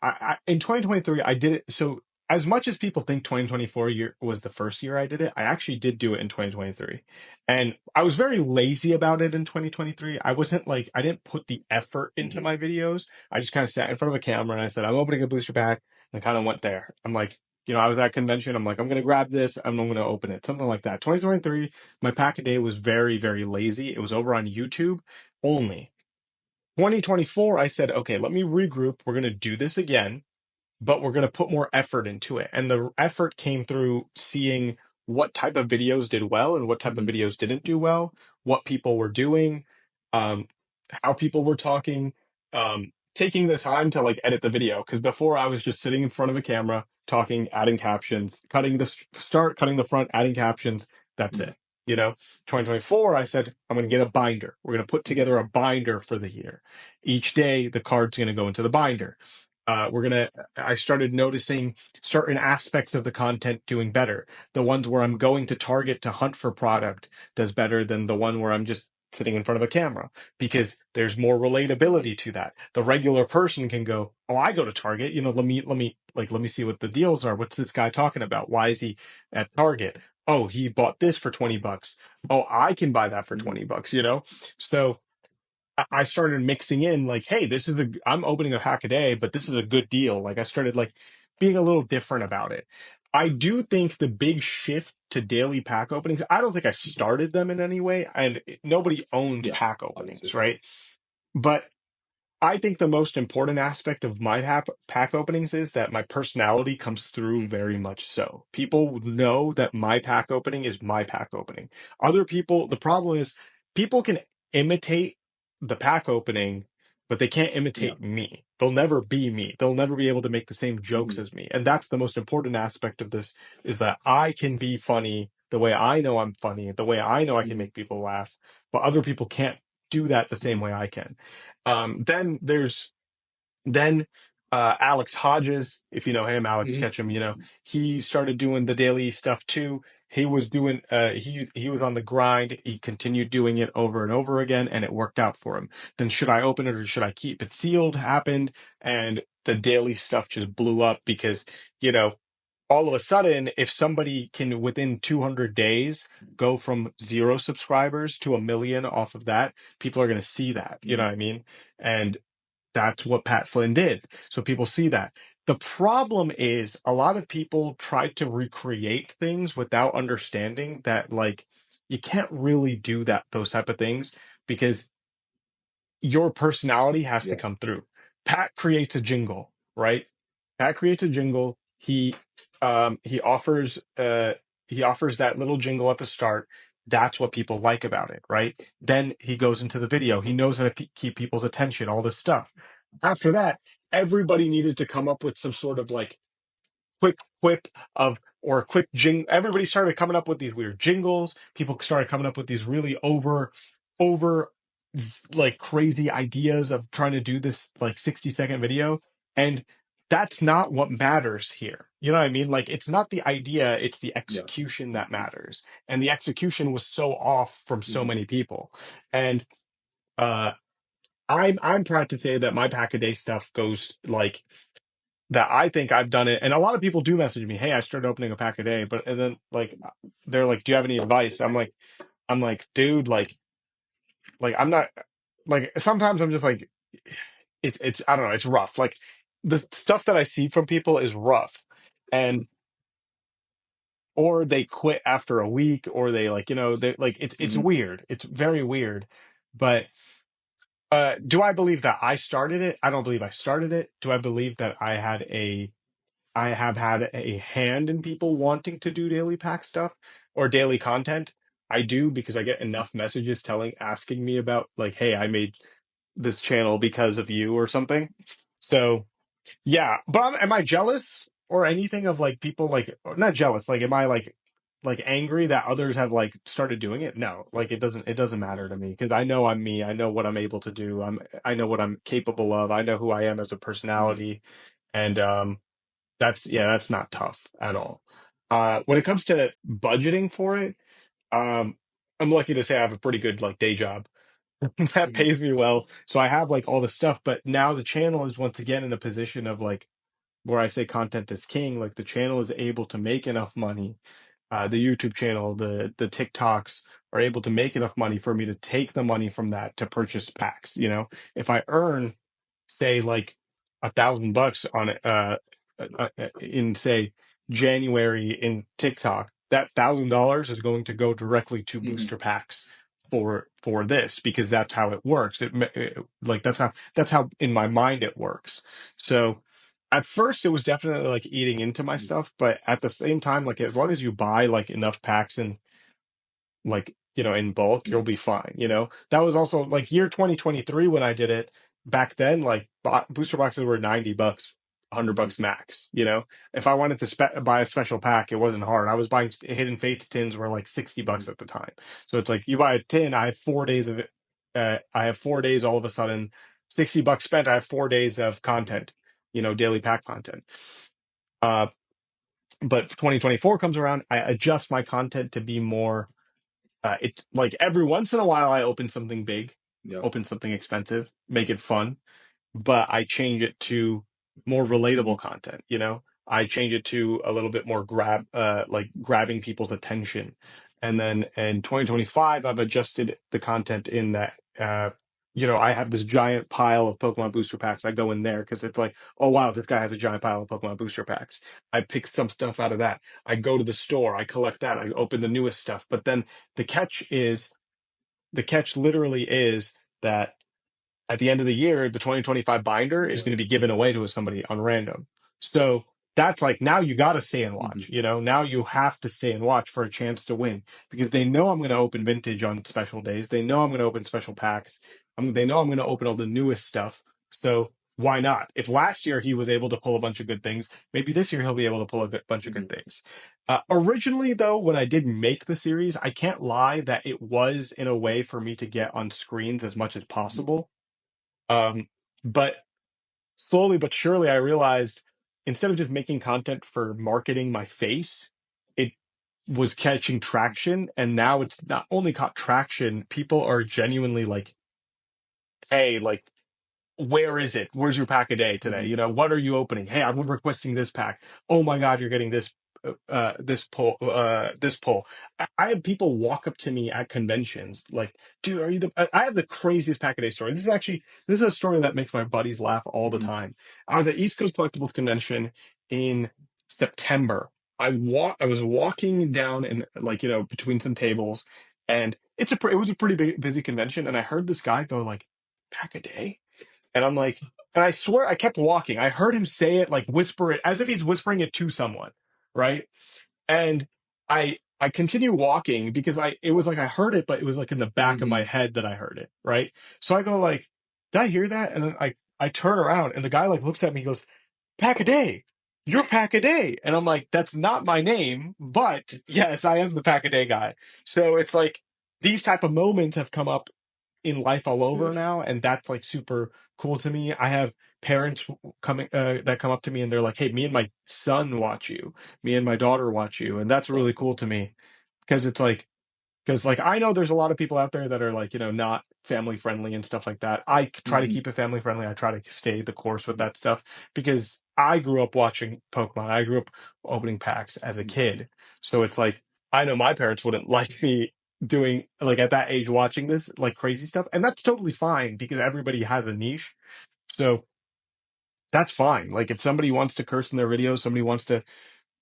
In 2023, I did it. So as much as people think 2024 year was the first year I did it, I actually did do it in 2023, and I was very lazy about it in 2023. I wasn't like I didn't put the effort into Mm-hmm. my videos. I just kind of sat in front of a camera and I said, "I'm opening a booster pack," and I kind of went there. I'm like, I was at a convention. I'm like, I'm gonna grab this. I'm going to open it, something like that. 2023, my pack a day was very, very lazy. It was over on YouTube only. 2024, I said, okay, let me regroup. We're going to do this again, but we're going to put more effort into it. And the effort came through seeing what type of videos did well and what type of Mm-hmm. videos didn't do well, what people were doing, um, how people were talking, taking the time to like edit the video. Because before I was just sitting in front of a camera, talking, adding captions, cutting the start, cutting the front, adding captions. That's Mm-hmm. it. 2024, I said, I'm going to get a binder. We're going to put together a binder for the year. Each day, the card's going to go into the binder. I started noticing certain aspects of the content doing better. The ones where I'm going to Target to hunt for product does better than the one where I'm just sitting in front of a camera, because there's more Mm-hmm. relatability to that. The regular person can go, "Oh, I go to Target. Let me see what the deals are. What's this guy talking about? Why is he at Target? Oh, he bought this for $20. Oh, I can buy that for Mm-hmm. $20, So I started mixing in like, hey, I'm opening a pack a day, but this is a good deal. Like I started like being a little different about it. I do think the big shift to daily pack openings, I don't think I started them in any way, and nobody owns Yeah, pack obviously. openings, right? But I think the most important aspect of my pack openings is that my personality comes through very much so. People know that my pack opening is my pack opening. Other people, the problem is people can imitate the pack opening, but they can't Yeah. imitate me. They'll never be me. They'll never be able to make the same jokes Mm-hmm. as me. And that's the most important aspect of this, is that I can be funny the way I know I'm funny, the way I know I can Mm-hmm. make people laugh, but other people can't do that the same way I can. Then there's then Alex Hodges, if you know him, Alex Mm-hmm. Ketchum, he started doing the daily stuff too. He was doing he was on the grind. He continued doing it over and over again, and it worked out for him. Then should I open it or should I keep it sealed? Happened, and the daily stuff just blew up because you know all of a sudden, if somebody can within 200 days go from 0 subscribers to 1 million off of that, people are going to see that. You know Mm-hmm. what I mean? And that's what Pat Flynn did. So people see that. The problem is a lot of people try to recreate things without understanding that, like, you can't really do those type of things because your personality has to Yeah. come through. Pat creates a jingle, right? Pat creates a jingle. He offers that little jingle at the start. That's what people like about it, right? Then he goes into the video. He knows how to keep people's attention, all this stuff. After that, everybody needed to come up with some sort of like quick quip of or a quick jing. Everybody started coming up with these weird jingles. People started coming up with these really over like crazy ideas of trying to do this like 60-second video. And that's not what matters here. You know what I mean? Like it's not the idea, it's the Yeah. execution that matters. And the execution was so off from so Mm-hmm. many people. And uh I'm proud to say that my pack a day stuff goes like that. I think I've done it, and a lot of people do message me, "Hey, I started opening a pack a day," but and then like they're like, "Do you have any advice?" I'm like, dude, like I'm not like sometimes I'm just like, it's I don't know, it's rough. Like the stuff that I see from people is rough, and or they quit after a week, or they like they like it's Mm-hmm. weird. It's very weird, but. Do I believe that I started it? I don't believe I started it. Do I believe that I had a I have had a hand in people wanting to do daily pack stuff or daily content. I do because I get enough messages asking me about like, hey, I made this channel because of you or something. So yeah, but am I jealous or anything of like people like not jealous? Like, am I like angry that others have like started doing it? No, like it doesn't matter to me because I know I'm me. I know what I'm able to do. I know what I'm capable of. I know who I am as a Mhm. personality, and that's not tough at all. When it comes to budgeting for it, um, I'm lucky to say I have a pretty good like day job that Mhm. pays me well, so I have like all the stuff. But now the channel is once again in a position of like where I say content is king, like the channel is able to make enough money. The YouTube channel, the TikToks are able to make enough money for me to take the money from that to purchase packs. You know, if I earn, say, like $1,000 on it, in say January in TikTok, that $1,000 is going to go directly to Mhm. booster packs for this because that's how it works. Like that's how in my mind it works. So at first it was definitely like eating into my Mhm. stuff, but at the same time, like as long as you buy like enough packs and like in bulk, you'll Mhm. be fine. That was also like year 2023 when I did it. Back then, like booster boxes were $90, hundred Mhm. bucks max. If I wanted to buy a special pack, it wasn't hard. I was buying Hidden Fates tins were like $60 Mhm. at the time. So it's like you buy a tin, I have 4 days of it. I have 4 days all of a sudden, $60 spent. I have 4 days of Mhm. content, daily pack content. Uh, but 2024 comes around, I adjust my content to be more. It's like every once in a while I open something big, Yep. open something expensive, make it fun, but I change it to more Mhm. relatable content, I change it to a little bit more like grabbing people's attention. And then in 2025, I've adjusted the content in that, I have this giant pile of Pokemon booster packs. I go in there because it's like, oh wow, this guy has a giant pile of Pokemon booster packs. I pick some stuff out of that. I go to the store, I collect that, I open the newest stuff. But then the catch is, the catch literally is that at the end of the year, the 2025 binder is Yep. going to be given away to somebody on random. So that's like now you got to stay and Mhm. watch. Now you have to stay and watch for a chance to win because they know I'm going to open vintage on special days. They know I'm going to open special packs. They know I'm going to open all the newest stuff. So why not? If last year he was able to pull a bunch of good things, maybe this year he'll be able to pull a bunch of good Mhm. things. Originally, though, when I did make the series, I can't lie that it was in a way for me to get on screens as much as Mhm. possible. But slowly but surely, I realized instead of just making content for marketing my face, it was catching traction. And now it's not only caught traction, people are genuinely like, hey, like, where is it? Where's your pack a day today? Mhm. What are you opening? Hey, I'm requesting this pack. Oh my God, you're getting this pull. I have people walk up to me at conventions like, dude, are you I have the craziest pack a day story. This is a story that makes my buddies laugh all the Mhm. time. I was at East Coast Collectibles Convention in September. I was walking down and like, between some tables, and it was a pretty big busy convention, and I heard this guy go like, pack a day? And I'm like, and I swear I kept walking. I heard him say it, like whisper it, as if he's whispering it to someone, right? And I continue walking because it was like I heard it, but it was like in the back of my Mhm. head that I heard it, right? So I go like, did I hear that? And then I turn around and the guy like looks at me, he goes, pack a day. You're pack a day. And I'm like, that's not my name, but yes, I am the pack a day guy. So it's like these type of moments have come up in life all over now, and that's like super cool to me. I have parents coming that come up to me and they're like, hey, me and my son watch you, me and my daughter watch you, and that's That's really awesome. cool to me because it's like, because like I know there's a lot of people out there that are like, not family friendly and stuff like that. I try to Mhm. keep it family friendly. I try to stay the course with Mhm. that stuff because I grew up watching Pokemon. I grew up opening packs as a Mhm. kid. So it's like I know my parents wouldn't like me doing like at that age watching this like crazy stuff. And that's totally fine because everybody has a niche. So that's fine. Like if somebody wants to curse in their videos, somebody wants to,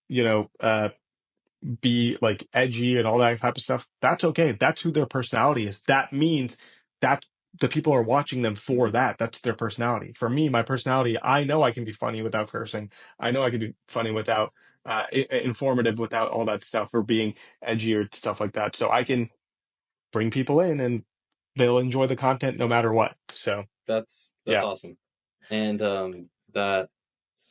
you know, uh be like edgy and all that type of stuff, that's okay. That's who their personality is. That means that the people are watching them for that. That's their personality. For me, my personality, I know I can be funny without cursing. I know I can be funny without informative without all that stuff or being edgy or stuff like that. So I can bring people in and they'll enjoy the content no matter what. So That's yeah. awesome. And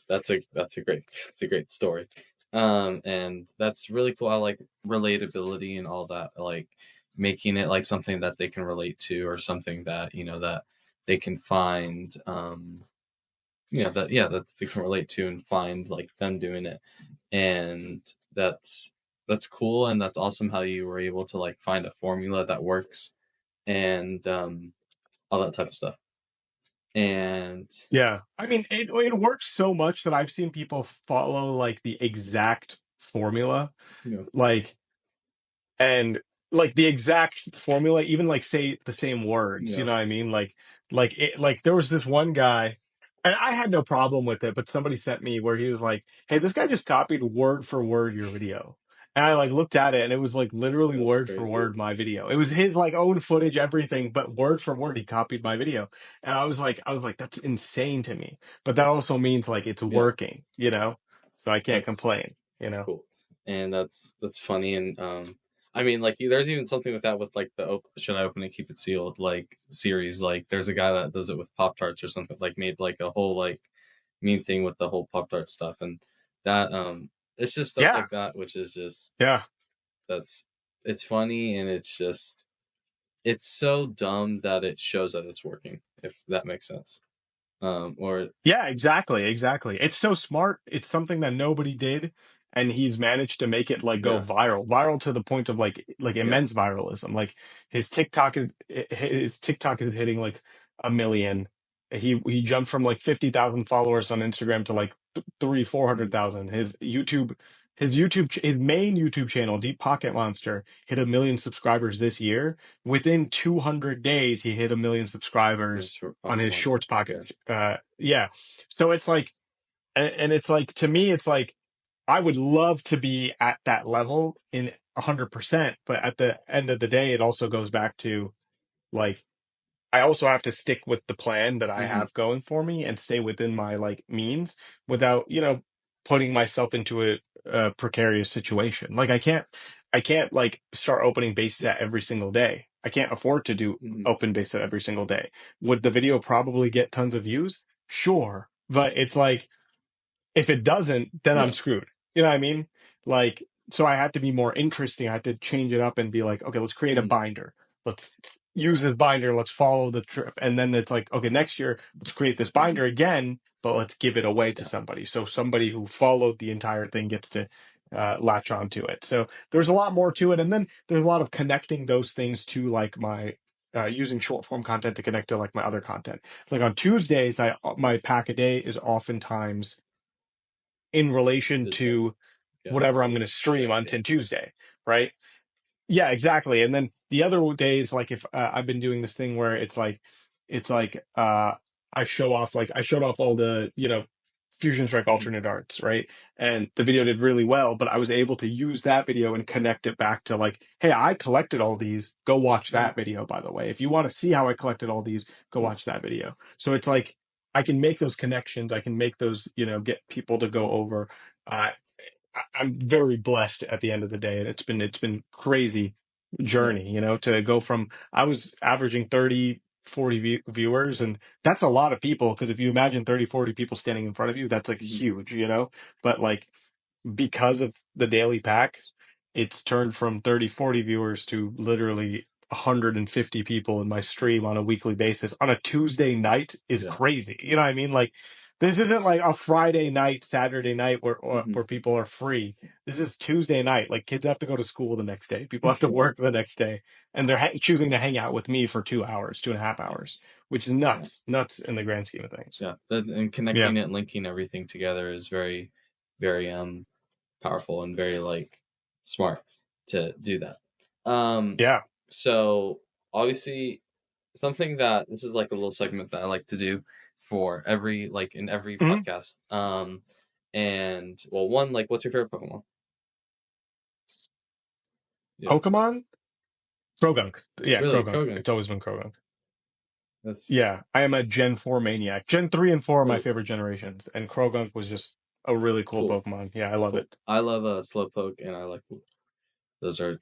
that's a great story. And that's really cool. I like relatability and all that, like making it like something that they can relate to, or something that, that they can find, that they can relate to and find like them doing it. And that's cool, and that's awesome how you were able to like find a formula that works, and all that type of stuff. And Yeah. I mean, it works so much that I've seen people follow like the exact formula. you know, Like, and like the exact formula, even like say the same you words, you know, know what I mean? Like there was this one guy, and I had no problem with it, but somebody sent me where he was like, "Hey, this guy just copied word for word your video." And I like looked at it and it was like literally that's word for crazy. word my video. It was his like own footage, everything, but word for word he copied my video. And I was like, that's insane to me. But that also means like it's Yeah, working, you know? So I can't that's complain, you that's know? cool, and that's funny. And I mean, like there's even something with that with like the should I open and keep it sealed like series. Like there's a guy that does it with Pop Tarts or something. Like made like a whole like meme thing with the whole Pop Tart stuff, and that it's just stuff Yeah. like that, which is just Yeah. that's it's funny, and it's so dumb that it shows that it's working, if that makes sense. Or Yeah, exactly, exactly. It's so smart. It's something that nobody did, and he's managed to make it like go yeah, viral to the point of like yeah, immense viralism. Like his TikTok is hitting like a million. He jumped from like 50,000 followers on Instagram to like three four hundred mm, thousand. His main YouTube channel, Deep Pocket Monster, hit 1 million subscribers this year. Within 200 days, he hit 1 million yeah, subscribers short on pocket his monster. Shorts Yeah. pocket. Yeah. So it's like, and it's like, to me, it's like, I would love to be at that level in 100%. But at the end of the day, it also goes back to like, I also have to stick with the plan that I Hmm. have going for me and stay within my like means without, putting myself into a precarious situation. Like I can't like start opening base set every single day. I can't afford to do Hmm. open base set every single day. Would the video probably get tons of views? Sure. But it's like, if it doesn't, then I'm Yeah. screwed. You know what I mean? Like, so I had to be more interesting. I had to change it up and be like, okay, let's create a Hmm. binder. Let's use this binder. Let's follow the trip. And then it's like, okay, next year, let's create this binder again, but let's give it away to Yeah. somebody. So somebody who followed the entire thing gets to latch onto it. So there's a lot more to it. And then there's a lot of connecting those things to like my, using short form content to connect to like my other content. Like on Tuesdays, my pack a day is oftentimes in relation The same. to Yeah. whatever I'm going to stream on Yeah. 10 Tuesday, right? Yeah, exactly. And then the other days, like if I've been doing this thing where it's like I showed off all the Fusion Strike Hmm. alternate arts, right? And the video did really well, but I was able to use that video and connect it back to like, hey, I collected all these. Go watch Hmm. that video, by the way. If you want to see how I collected all these, go Yeah. watch that video. So it's like I can make those connections. I can make those, get people to go over. Uh, I'm very blessed at the end of the day, and it's been crazy Yeah. journey, to go from I was averaging 30, 40 viewers, and that's a lot of people because if you imagine 30, 40 people standing in front of you, that's like Hmm. huge. But like because of the daily pack, it's turned from 30, 40 viewers to literally 150 people in my stream on a weekly basis on a Tuesday night is Yeah. crazy. You know what I mean? Like this isn't like a Friday night, Saturday night where Hmm. where people are free. This is Tuesday night. Like kids have to go to school the next day. People have to work the next day, and they're choosing to hang out with me for 2 hours, 2.5 hours, which is Yeah. nuts in the grand scheme of things. Yeah. And Yeah, connecting it, linking everything together is very, very powerful and very like smart to do that. Um, yeah. so obviously something that this is like a little segment that I like to do for every like in every Mhm. podcast. And well, one like, what's your favorite Pokemon? Yeah, Pokemon. Krogunk. Yeah, really, Krogunk. Kogan. It's always been Krogunk. That's Yeah, I am a Gen 4 maniac. Gen 3 and 4 are my oh, favorite generations, and Krogunk was just a really cool cool, Pokemon. Yeah, I love cool. it. I love Slowpoke, and I like those are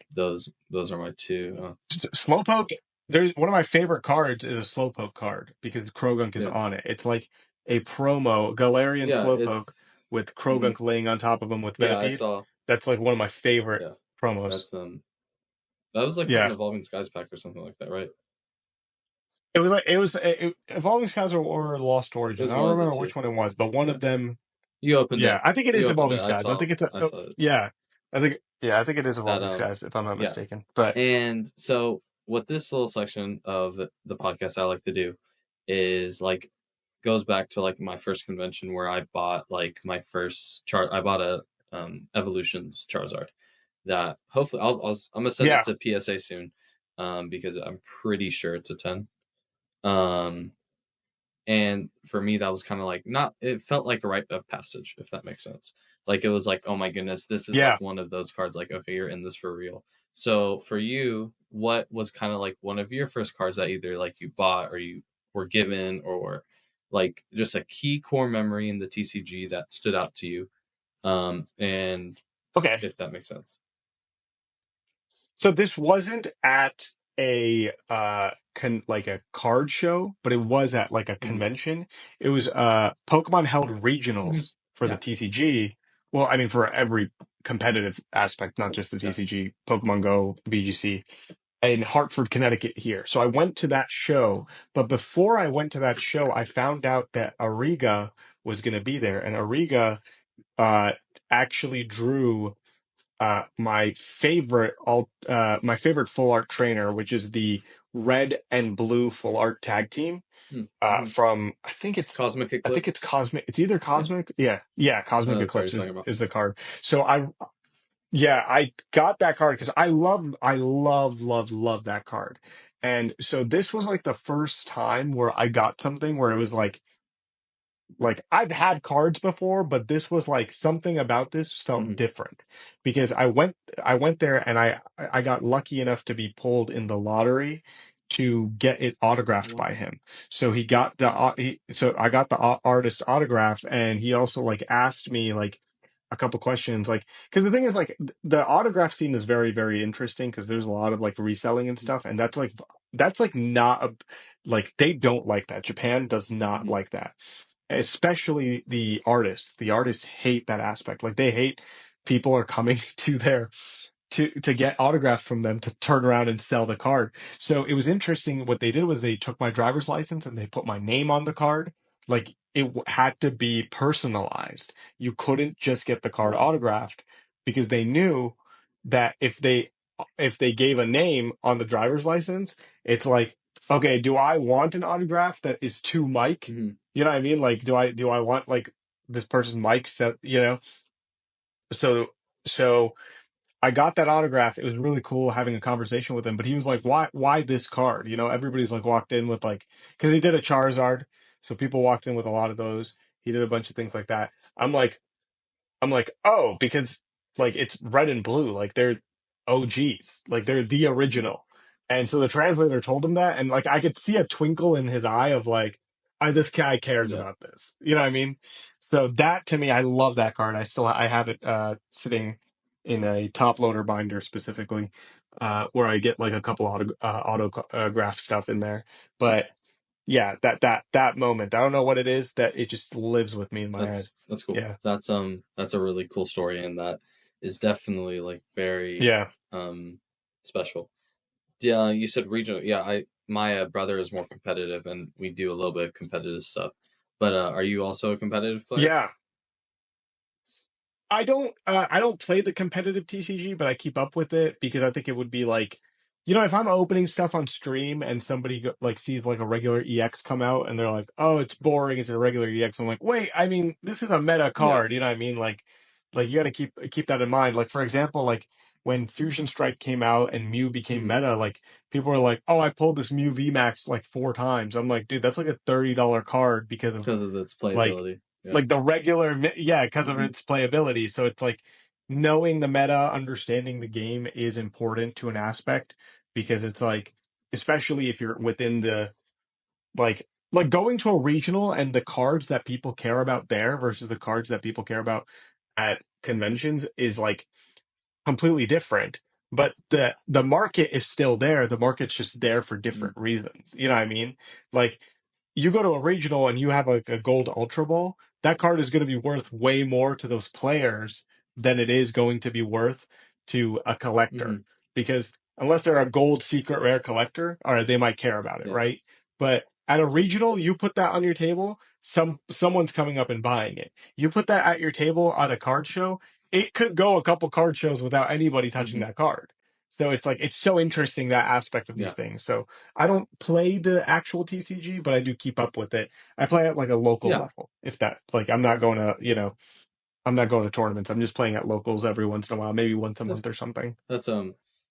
my two. Slowpoke, there's one of my favorite cards is a Slowpoke card because Krogunk is Yeah, on it. It's like a promo Galarian yeah. Slowpoke It's with hmm Krogunk laying on top of him with yeah. I Venipede. saw. That's like one of my favorite Yeah, promos. that's that was like from an Yeah. Evolving Skies pack or something like that, right? Evolving Skies or Lost It Origin. was I don't one of the remember two. which one it was, but one Yeah, of them. you opened Yeah, it. I think it You is opened Evolving it. I Skies. I saw. think it's I saw it. yeah. I think it is That Evolving Skies if I'm not yeah. mistaken. But And so, what this little section of the podcast I like to do is like goes back to like my first convention where I bought like my first chart. I bought a Evolutions Charizard that hopefully I'm gonna send it yeah, to PSA soon, because I'm pretty sure it's a 10. Um, and for me, that was kind of like not. It felt like a rite of passage, if that makes sense. Like it was like, oh my goodness, this is yeah. like one of those cards. Like, okay, you're in this for real. So for you, what was kind of like one of your first cards that either like you bought or you were given, or like just a key core memory in the TCG that stood out to you? And Okay. if that makes sense. So this wasn't at a like a card show, but it was at like a Mhm. convention. It was Pokemon held Mhm. regionals for the Yeah. TCG. Well, I mean for every competitive aspect, not just the Yeah. TCG, Pokemon Go, VGC, in Hartford, Connecticut here. So I went to that show, but before I went to that show, I found out that Ariga was going to be there, and Ariga uh actually drew my favorite full art trainer, which is the red and blue full art tag team. Mm-hmm. From Cosmic I think Eclipse. it's Cosmic. It's either Yeah, Cosmic. Yeah, I Cosmic know the card Eclipse you're talking about. is the card. So I got that card because I love that card. And so this was like the first time where I got something where it was like I've had cards before, but this was like something about this felt Hmm. different because I went there and I got lucky enough to be pulled in the lottery to get it autographed by Wow. him. So he got so I got the artist autograph, and he also like asked me like a couple questions, like because the thing is like the autograph scene is very very interesting because there's a lot of like reselling and stuff, and that's like not like they don't like that. Japan does not Hmm. like that, especially the artists. The artists hate that aspect. Like they hate people are coming to their to get autographs from them to turn around and sell the card. So it was interesting. What they did was they took my driver's license and they put my name on the card. Like had to be personalized. You couldn't just get the card Wow. autographed because they knew that if they gave a name on the driver's license, it's like, okay, do I want an autograph that is to Mike? Hmm. You know what I mean? Like, do I want like this person's Mike set? So I got that autograph. It was really cool having a conversation with him. But he was like, "Why this card?" Everybody's like walked in with like because he did a Charizard, so people walked in with a lot of those. He did a bunch of things like that. I'm like, oh, because like it's red and blue, like they're OGs, like they're the original. And so the translator told him that, and like I could see a twinkle in his eye of like, this guy cares Yeah. about this. You know what I mean? So that to me, I love that card. I have it sitting in a top loader binder specifically, where I get like a couple autograph stuff in there. But yeah, that moment, I don't know what it is that it just lives with me in my head. That's cool. Yeah. That's a really cool story, and that is definitely like very Yeah. um special. Yeah, you said regional. Yeah, I my brother is more competitive, and we do a little bit of competitive stuff. But are you also a competitive player? Yeah. I don't play the competitive TCG, but I keep up with it because I think it would be like, if I'm opening stuff on stream and somebody like sees like a regular EX come out and they're like, "Oh, it's boring, it's a regular EX." I'm like, "Wait, I mean, this is a meta Yeah. card." You know what I mean? Like you got to keep that in mind. Like for example, like when Fusion Strike came out and Mew became Hmm. meta, like people were like, "Oh, I pulled this Mew VMAX like 4 times." I'm like, "Dude, that's like a $30 card because of Because of its like playability. Yeah. the regular yeah, because of Hmm. its playability." So it's like knowing the meta, understanding the game is important to an aspect because it's like, especially if you're within like going to a regional and the cards that people care about there versus the cards that people care about at conventions is like completely different, but the market is still there. The market's just there for Mm, different reasons. You know what I mean? Like you go to a regional and you have like a gold ultra ball, that card is going to be worth way more to those players than it is going to be worth to a collector. mhm, Because unless they're a gold secret rare collector, or they might care about it, yeah. right? But at a regional, you put that on your table, someone's coming up and buying it. You put that at your table at a card show, it could go a couple card shows without anybody touching Mhm, that card. So it's like it's so interesting, that aspect of these yeah. things. So I don't play the actual TCG, but I do keep up with it. I play at like a local Yeah. level. If that, like, I'm not going to, I'm not going to tournaments. I'm just playing at locals every once in a while, maybe once a That's month or something. that's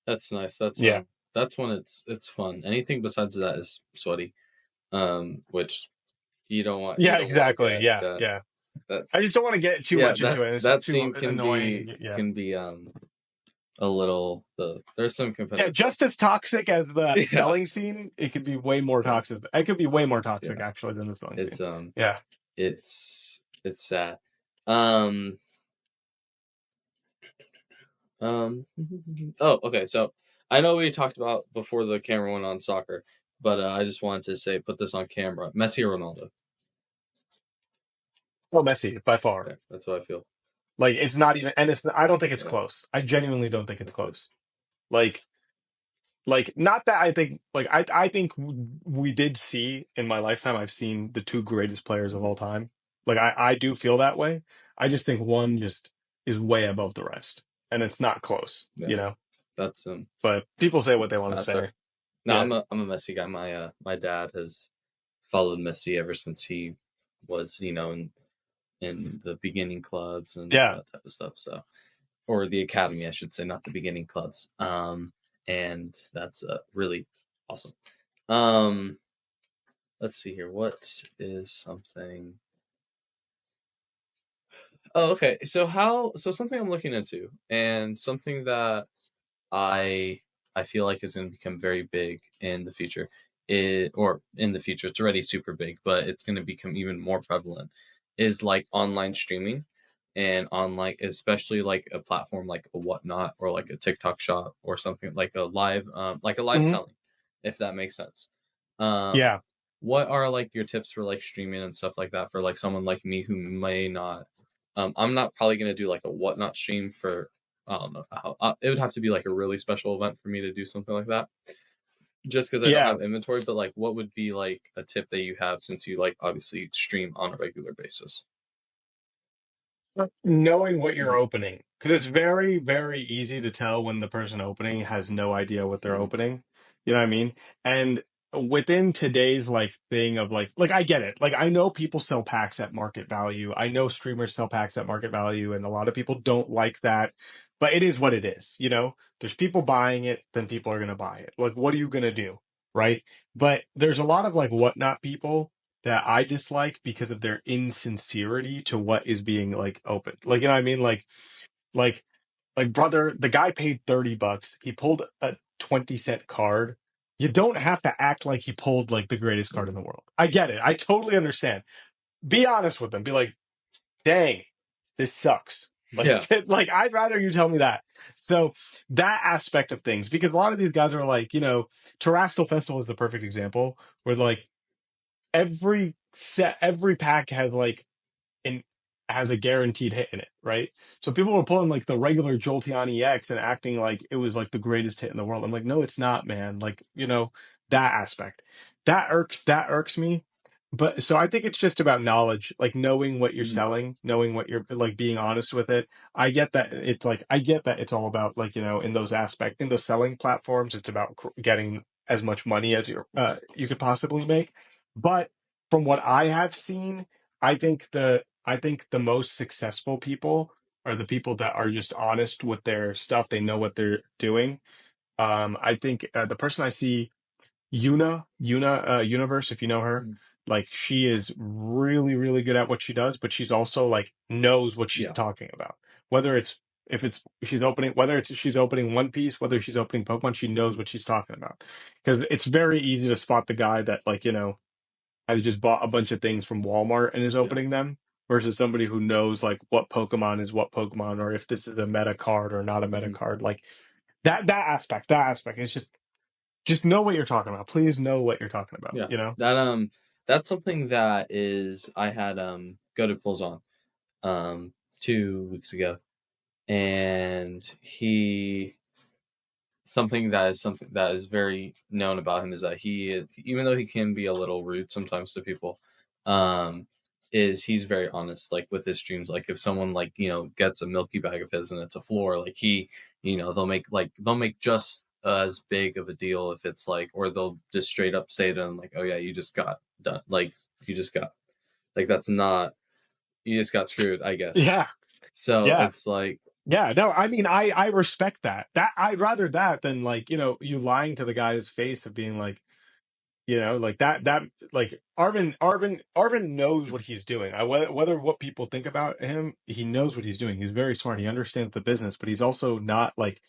that's nice. Yeah. That's when it's fun. Anything besides that is sweaty. Which you Yeah, don't want to exactly. get Yeah. that. Yeah. That's I just don't want to get too yeah, much into it. It's that just too scene annoying. Yeah. can be a little there's some Yeah, competitive stuff. just as toxic as the Yeah. selling scene, it could be way more Yeah. toxic. It could be way more toxic Yeah. actually than the selling It's scene. Yeah. it's sad. Um oh, okay. So I know we talked about before the camera went on soccer, but I just wanted to say put this on camera. Messi or Ronaldo? Oh, Messi by far. Okay, that's what I feel. Like it's not even, and it's. I don't think it's Yeah, close. I genuinely don't think it's that's good. close. Like, not that I think. Like I think we did see in my lifetime. I've seen the two greatest players of Mhm. all time. Like I do feel that way. I just think one just is way above the rest, and it's not close. Yeah, that's But people say what they want to that's fair. say. No, Yeah. I'm a Messi guy. My dad has followed Messi ever since he was in the beginning clubs and Yeah. that type of stuff. So, or the academy, I should say, not the beginning clubs. And that's really awesome. Um, let's see here. What is something? Oh, okay. So something I'm looking into, and something that I I feel like is going to become very big in the future. Or in the future, it's already super big, but it's going to become even more prevalent. Is like online streaming, and online, especially like a platform like a Whatnot or like a TikTok Shop or something like a live Hmm. selling, if that makes sense. Um, Yeah. what are like your tips for like streaming and stuff like that for like someone like me who may not I'm not probably gonna do like a Whatnot stream for I don't know how it would have to be like a really special event for me to do something like that. Just because I don't Yeah. have inventory, but like what would be like a tip that you have since you like obviously stream on a regular basis? Knowing what you're Mhm, opening, because it's very, very easy to tell when the person opening has no idea what they're mhm, opening. You know what I mean? And within today's like thing of like I get it. Like I know people sell packs at market value. I know streamers sell packs at market value, and a lot of people don't like that. But it is what it is. There's people buying it, then people are gonna buy it. Like, what are you gonna do? Right? But there's a lot of like whatnot people that I dislike because of their insincerity to what is being like opened. Like, you know what I mean? Like, brother, the guy paid $30. He pulled a 20-cent card. You don't have to act like he pulled like the greatest card in mhm. the world. I get it. I totally understand. Be honest with them. Be like, dang, this sucks. Like, Yeah, like I'd rather you tell me that. So that aspect of things, because a lot of these guys are like, Terrestrial Festival is the perfect example where like every pack has like an has a guaranteed hit in it, right? So people were pulling like the regular Jolteon EX and acting like it was like the greatest hit in the world. I'm like, no, it's not, man. Like, that aspect. That irks me. But so I think it's just about knowledge, like knowing what you're mhm, selling, knowing what you're like being honest with it. I get that it's all about like, in those aspects, in those selling platforms, it's about getting as much money as you could possibly make. But from what I have seen, I think the most successful people are the people that are just honest with their stuff. They know what they're doing. I think the person I see, Universe, if you know her, mhm. like she is really, really good at what she does, but she's also like knows what she's Yeah. talking about. Whether it's if it's she's opening, whether it's she's opening One Piece, whether she's opening Pokemon, she knows Mhm. what she's talking about. Because it's very easy to spot the guy that like. I just bought a bunch of things from Walmart and is Yeah. opening them versus somebody who knows like what Pokemon is what Pokemon or if this is a meta card or not a meta Mhm. card. Like that aspect. It's just know what you're talking about. Please know what you're talking about, Yeah. you know? That's something that is I had go to pulls on 2 weeks ago, and he something that is very known about him is that even though he can be a little rude sometimes to people, um, is he's very honest, like with his streams. Like if someone like gets a milky bag of his and it's a floor, like they'll make just as big of a deal if it's like, or they'll just straight up say to him like, oh yeah, you just got done, like you just got like that's not you just got screwed, I guess. Yeah. So Yeah. it's like, Yeah, no, I mean, I respect that. That I'd rather that than like, you lying to the guy's face of being like, like that like Arvin knows what he's doing. Whether what people think about him, he knows what he's doing. He's very smart. He understands the business, but he's also not like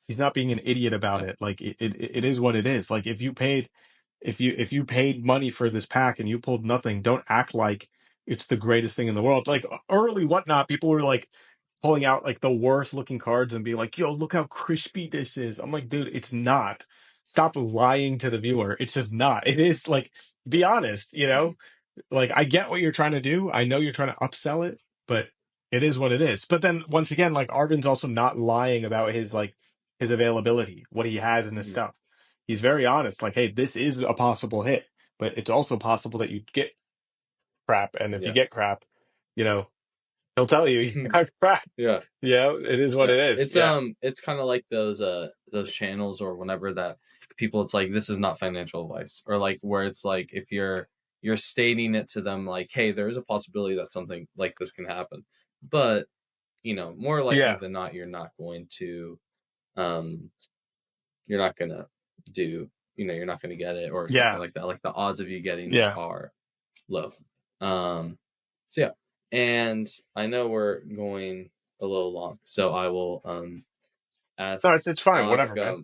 he's not being an idiot about yeah, it. Like it is what it is. Like if you paid money for this pack and you pulled nothing, don't act like it's the greatest thing in the world. Like early whatnot, people were like pulling out like the worst looking cards and being like, yo, look how crispy this is. I'm like, dude, it's not. Stop lying to the viewer. It's just not. It is like, be honest, mhm, like I get what you're trying to do. I know you're trying to upsell it, but it is what it is. But then once again, like Arvin's also not lying about his availability, what he has in his mhm, stuff. He's very honest. Like, hey, this is a possible hit, but it's also possible that you get crap, and if you yeah. get crap, you know, he'll tell you you got crap. Yeah. It is what Yeah, it is. Yeah, it's kind of like those channels or whenever that people, it's like this is not financial advice, or like where it's like if you're stating it to them like, hey, there's a possibility that something like this can happen, but more likely yeah, than not, um you're not gonna do you're not gonna get it or something yeah, like that. Like the odds of you getting it yeah. are low. So yeah, and I know we're going a little long, so I will ask No, it's fine. I'll ask Whatever, man.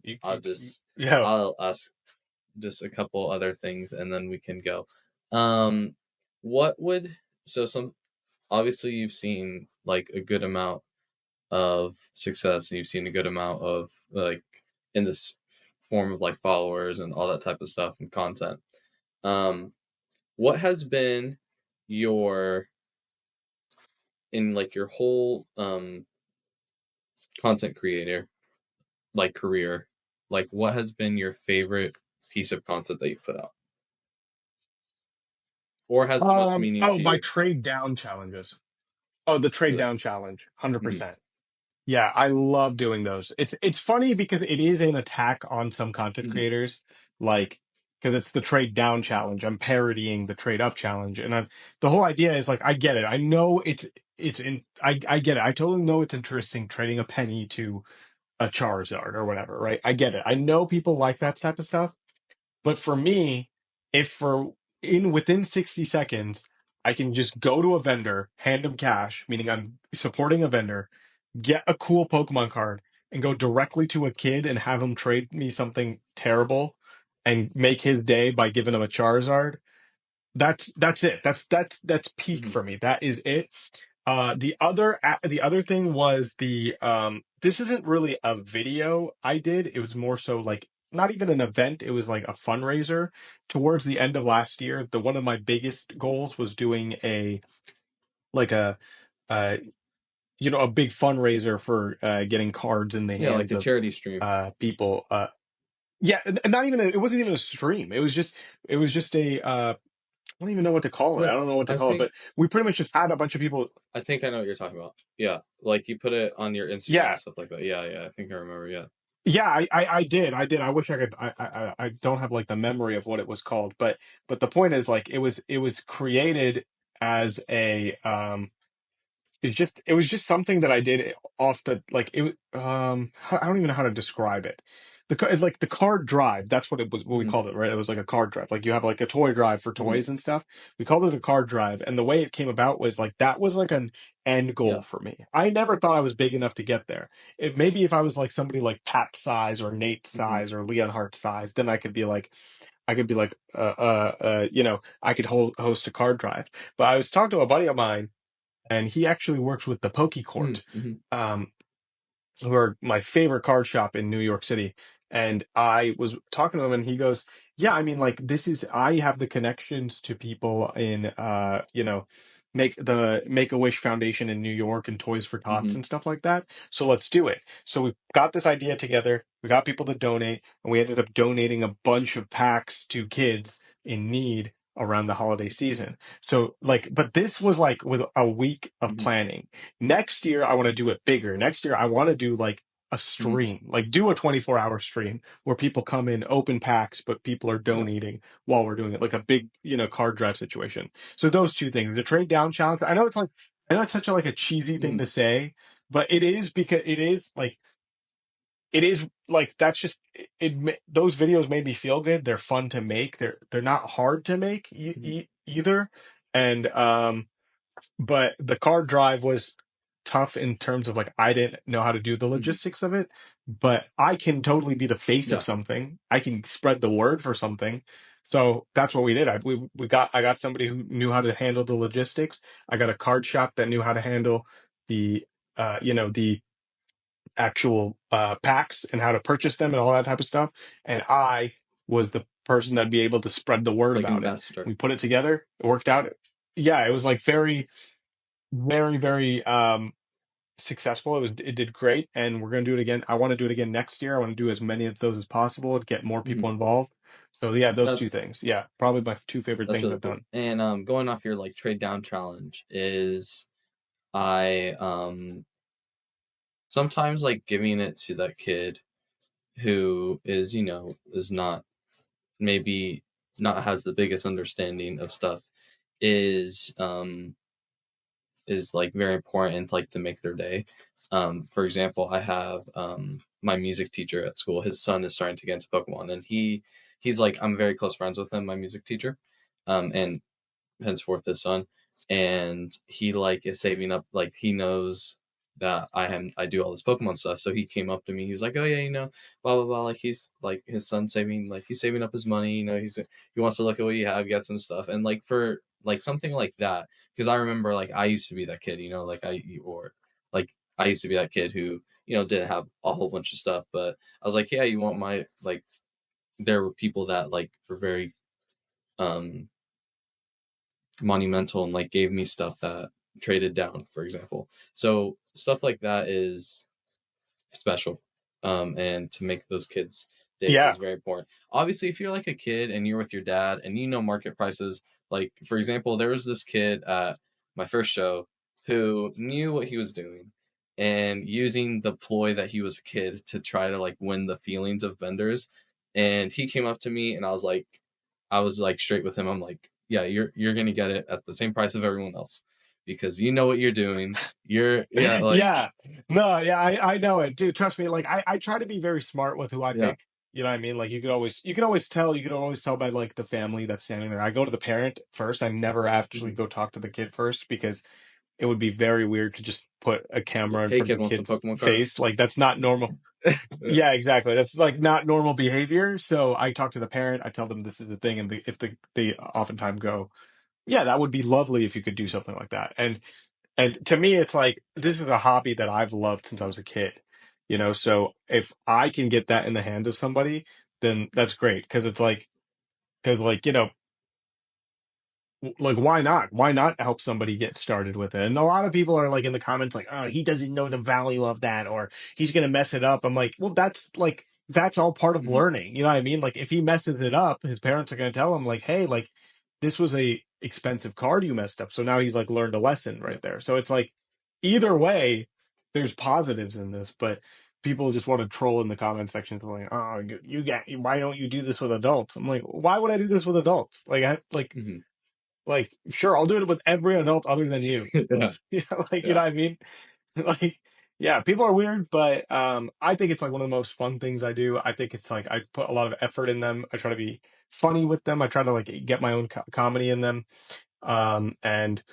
Yeah. I'll ask just a couple other things and then we can go. Um what would so some obviously you've seen like a good amount of success and you've seen a good amount of like in this form of like followers and all that type of stuff and content. Um what has been your in like your whole content creator like career, like what has been your favorite piece of content that you've put out or has the most meaning Oh, to my you? trade down challenges. Oh, the trade Yeah. down challenge. Hmm. 100%. Yeah, I love doing those. It's funny because it is an attack on some content Hmm. creators, like because it's the trade down challenge. I'm parodying the trade up challenge, and the whole idea is like I get it. I know I get it. I totally know it's interesting trading a penny to a Charizard or whatever, right? I get it. I know people like that type of stuff. But for me, if for in within 60 seconds, I can just go to a vendor, hand them cash, meaning I'm supporting a vendor, get a cool Pokemon card, and go directly to a kid and have him trade me something terrible and make his day by giving him a Charizard. That's it. That's peak Hmm. for me. That is it. The other thing was this isn't really a video I did. It was more so like not even an event. It was like a fundraiser towards the end of last year. The one of my biggest goals was doing like a uh a big fundraiser for getting cards in the Yeah, like hands a of charity stream. people. Yeah, and not even it wasn't even a stream. It was just a I don't even know what to call it. I Yeah, don't know what to I call it, think but we pretty much just had a bunch of people. I think I know what you're talking about. Yeah, like you put it on your Instagram Yeah, and stuff like that. Yeah, yeah, I think I remember. Yeah. yeah, I did. I wish I could. I don't have like the memory of what it was called, but the point is like it was created as a it was just something that I did off the like it I don't even know how to describe it. It's like the card drive. That's what it was. What we Hmm. called it, right? It was like a card drive. Like you have like a toy drive for Hmm. toys and stuff. We called it a card drive, and the way it came about was like that was like an end goal Yeah. for me. I never thought I was big enough to get there. It maybe if I was like somebody like Pat size or Nate Hmm. size or Leon Hart size, then I could be like, I could be like, I could host a card drive. But I was talking to a buddy of mine, and he actually works with the Poke Court. Mm-hmm. Um, who are my favorite card shop in New York City. And I was talking to him and he goes, yeah, I mean, like I have the connections to people in, Make-A-Wish Foundation in New York and Toys for Tots Mm-hmm. and stuff like that. So let's do it. So we got this idea together. We got people to donate and we ended up donating a bunch of packs to kids in need around the holiday season. So like, but this was like with a week of Mm-hmm. planning. Next year, I want to do it bigger. Next year, I want to do like a Mm-hmm. stream, like do a 24-hour stream where people come in, open packs, but people are Yeah. donating while we're doing it, like a big, card drive situation. So those two things, the trade down challenge. I know it's such a like a cheesy thing Mm-hmm. to say, but it is because it is like that's just those videos made me feel good. They're fun to make. They're not hard to make Mm-hmm. either, and but the card drive was tough in terms of like I didn't know how to do the Mm-hmm. logistics of it, but I can totally be the face of Yeah. something. I can spread the word for something. So that's what we did. I got somebody who knew how to handle the logistics. I got a card shop that knew how to handle the the actual packs and how to purchase them and all that type of stuff. And I was the person that'd be able to spread the word Like about it. ambassador. We put it together. It worked out. Yeah, it was like very, very, very successful. It did great, and we're gonna do it again. I want to do it again next year. I want to do as many of those as possible to get more Mm-hmm. people involved. So yeah, those two That's things. Yeah, probably my two favorite that's things really I've cool. done. And going off your like trade down challenge is I sometimes like giving it to that kid who is is not maybe not has the biggest understanding of stuff is like very important like to make their day. For example, I have my music teacher at school. His son is starting to get into Pokemon, and he's like I'm very close friends with him, my music teacher, and henceforth his son, and he like is saving up. Like he knows that I do all this Pokemon stuff, so he came up to me. He was like, "Oh yeah, blah blah blah." Like he's like his son saving, like he's saving up his money. He wants to look at what you have, get some stuff, and like for like something like that, because I remember like I used to be that kid, like I used to be that kid who didn't have a whole bunch of stuff, but I was like, yeah, you want my like. There were people that like were very um monumental and like gave me stuff that traded down, for example. So stuff like that is special. And to make those kids' days Yeah, is very important. Obviously, if you're like a kid and you're with your dad and market prices, like for example, there was this kid at my first show who knew what he was doing and using the ploy that he was a kid to try to like win the feelings of vendors. And he came up to me and I was like straight with him. I'm like, yeah, you're gonna get it at the same price of everyone else because you know what you're doing. You're yeah, like yeah, no, yeah, I know it, dude. Trust me. Like I try to be very smart with who I yeah. pick. You know what I mean? Like you can always tell by like the family that's standing there. I go to the parent first. I never actually Mhm. go talk to the kid first because it would be very weird to just put a Yeah. camera in Hey front of kid, the want some kid's Pokemon cards? face. Like that's not normal. Yeah. Yeah, exactly. That's like not normal behavior. So I talk to the parent. I tell them this is the thing, and if they oftentimes go, yeah, that would be lovely if you could do something like that. And to me, it's like this is a hobby that I've loved since I was a kid. So if I can get that in the hands of somebody, then that's great because it's like because like like why not help somebody get started with it. And a lot of people are like in the comments like, oh, he doesn't know the value of that, or he's gonna mess it up. I'm like, well, that's all part of Mhm. learning, you know what I mean? Like if he messes it up, his parents are gonna tell him like, hey, like this was a expensive card you messed up, so now he's like learned a lesson Yeah. right there. So it's like either way there's positives in this, but people just want to troll in the comment section like, oh, you got why don't you do this with adults? I'm like, why would I do this with adults? Mhm. Like, sure, I'll do it with every adult other than you. Yeah. Yeah, like, you Yeah. know what I mean? Like, yeah, people are weird, but I think it's like one of the most fun things I do. I think it's like I put a lot of effort in them. I try to be funny with them. I try to like get my own comedy in them. And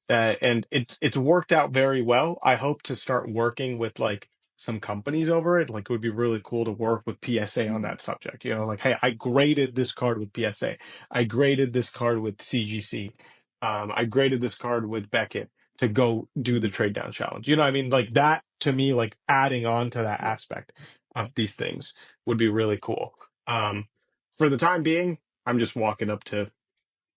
it's worked out very well. I hope to start working with like some companies over it. Like, it would be really cool to work with PSA on that subject. You know, like, hey, I graded this card with PSA. I graded this card with CGC. I graded this card with Beckett to go do the trade down challenge. You know what I mean? Like, that to me, like, adding on to that Yeah. aspect of these things would be really cool. For the time being, I'm just walking up to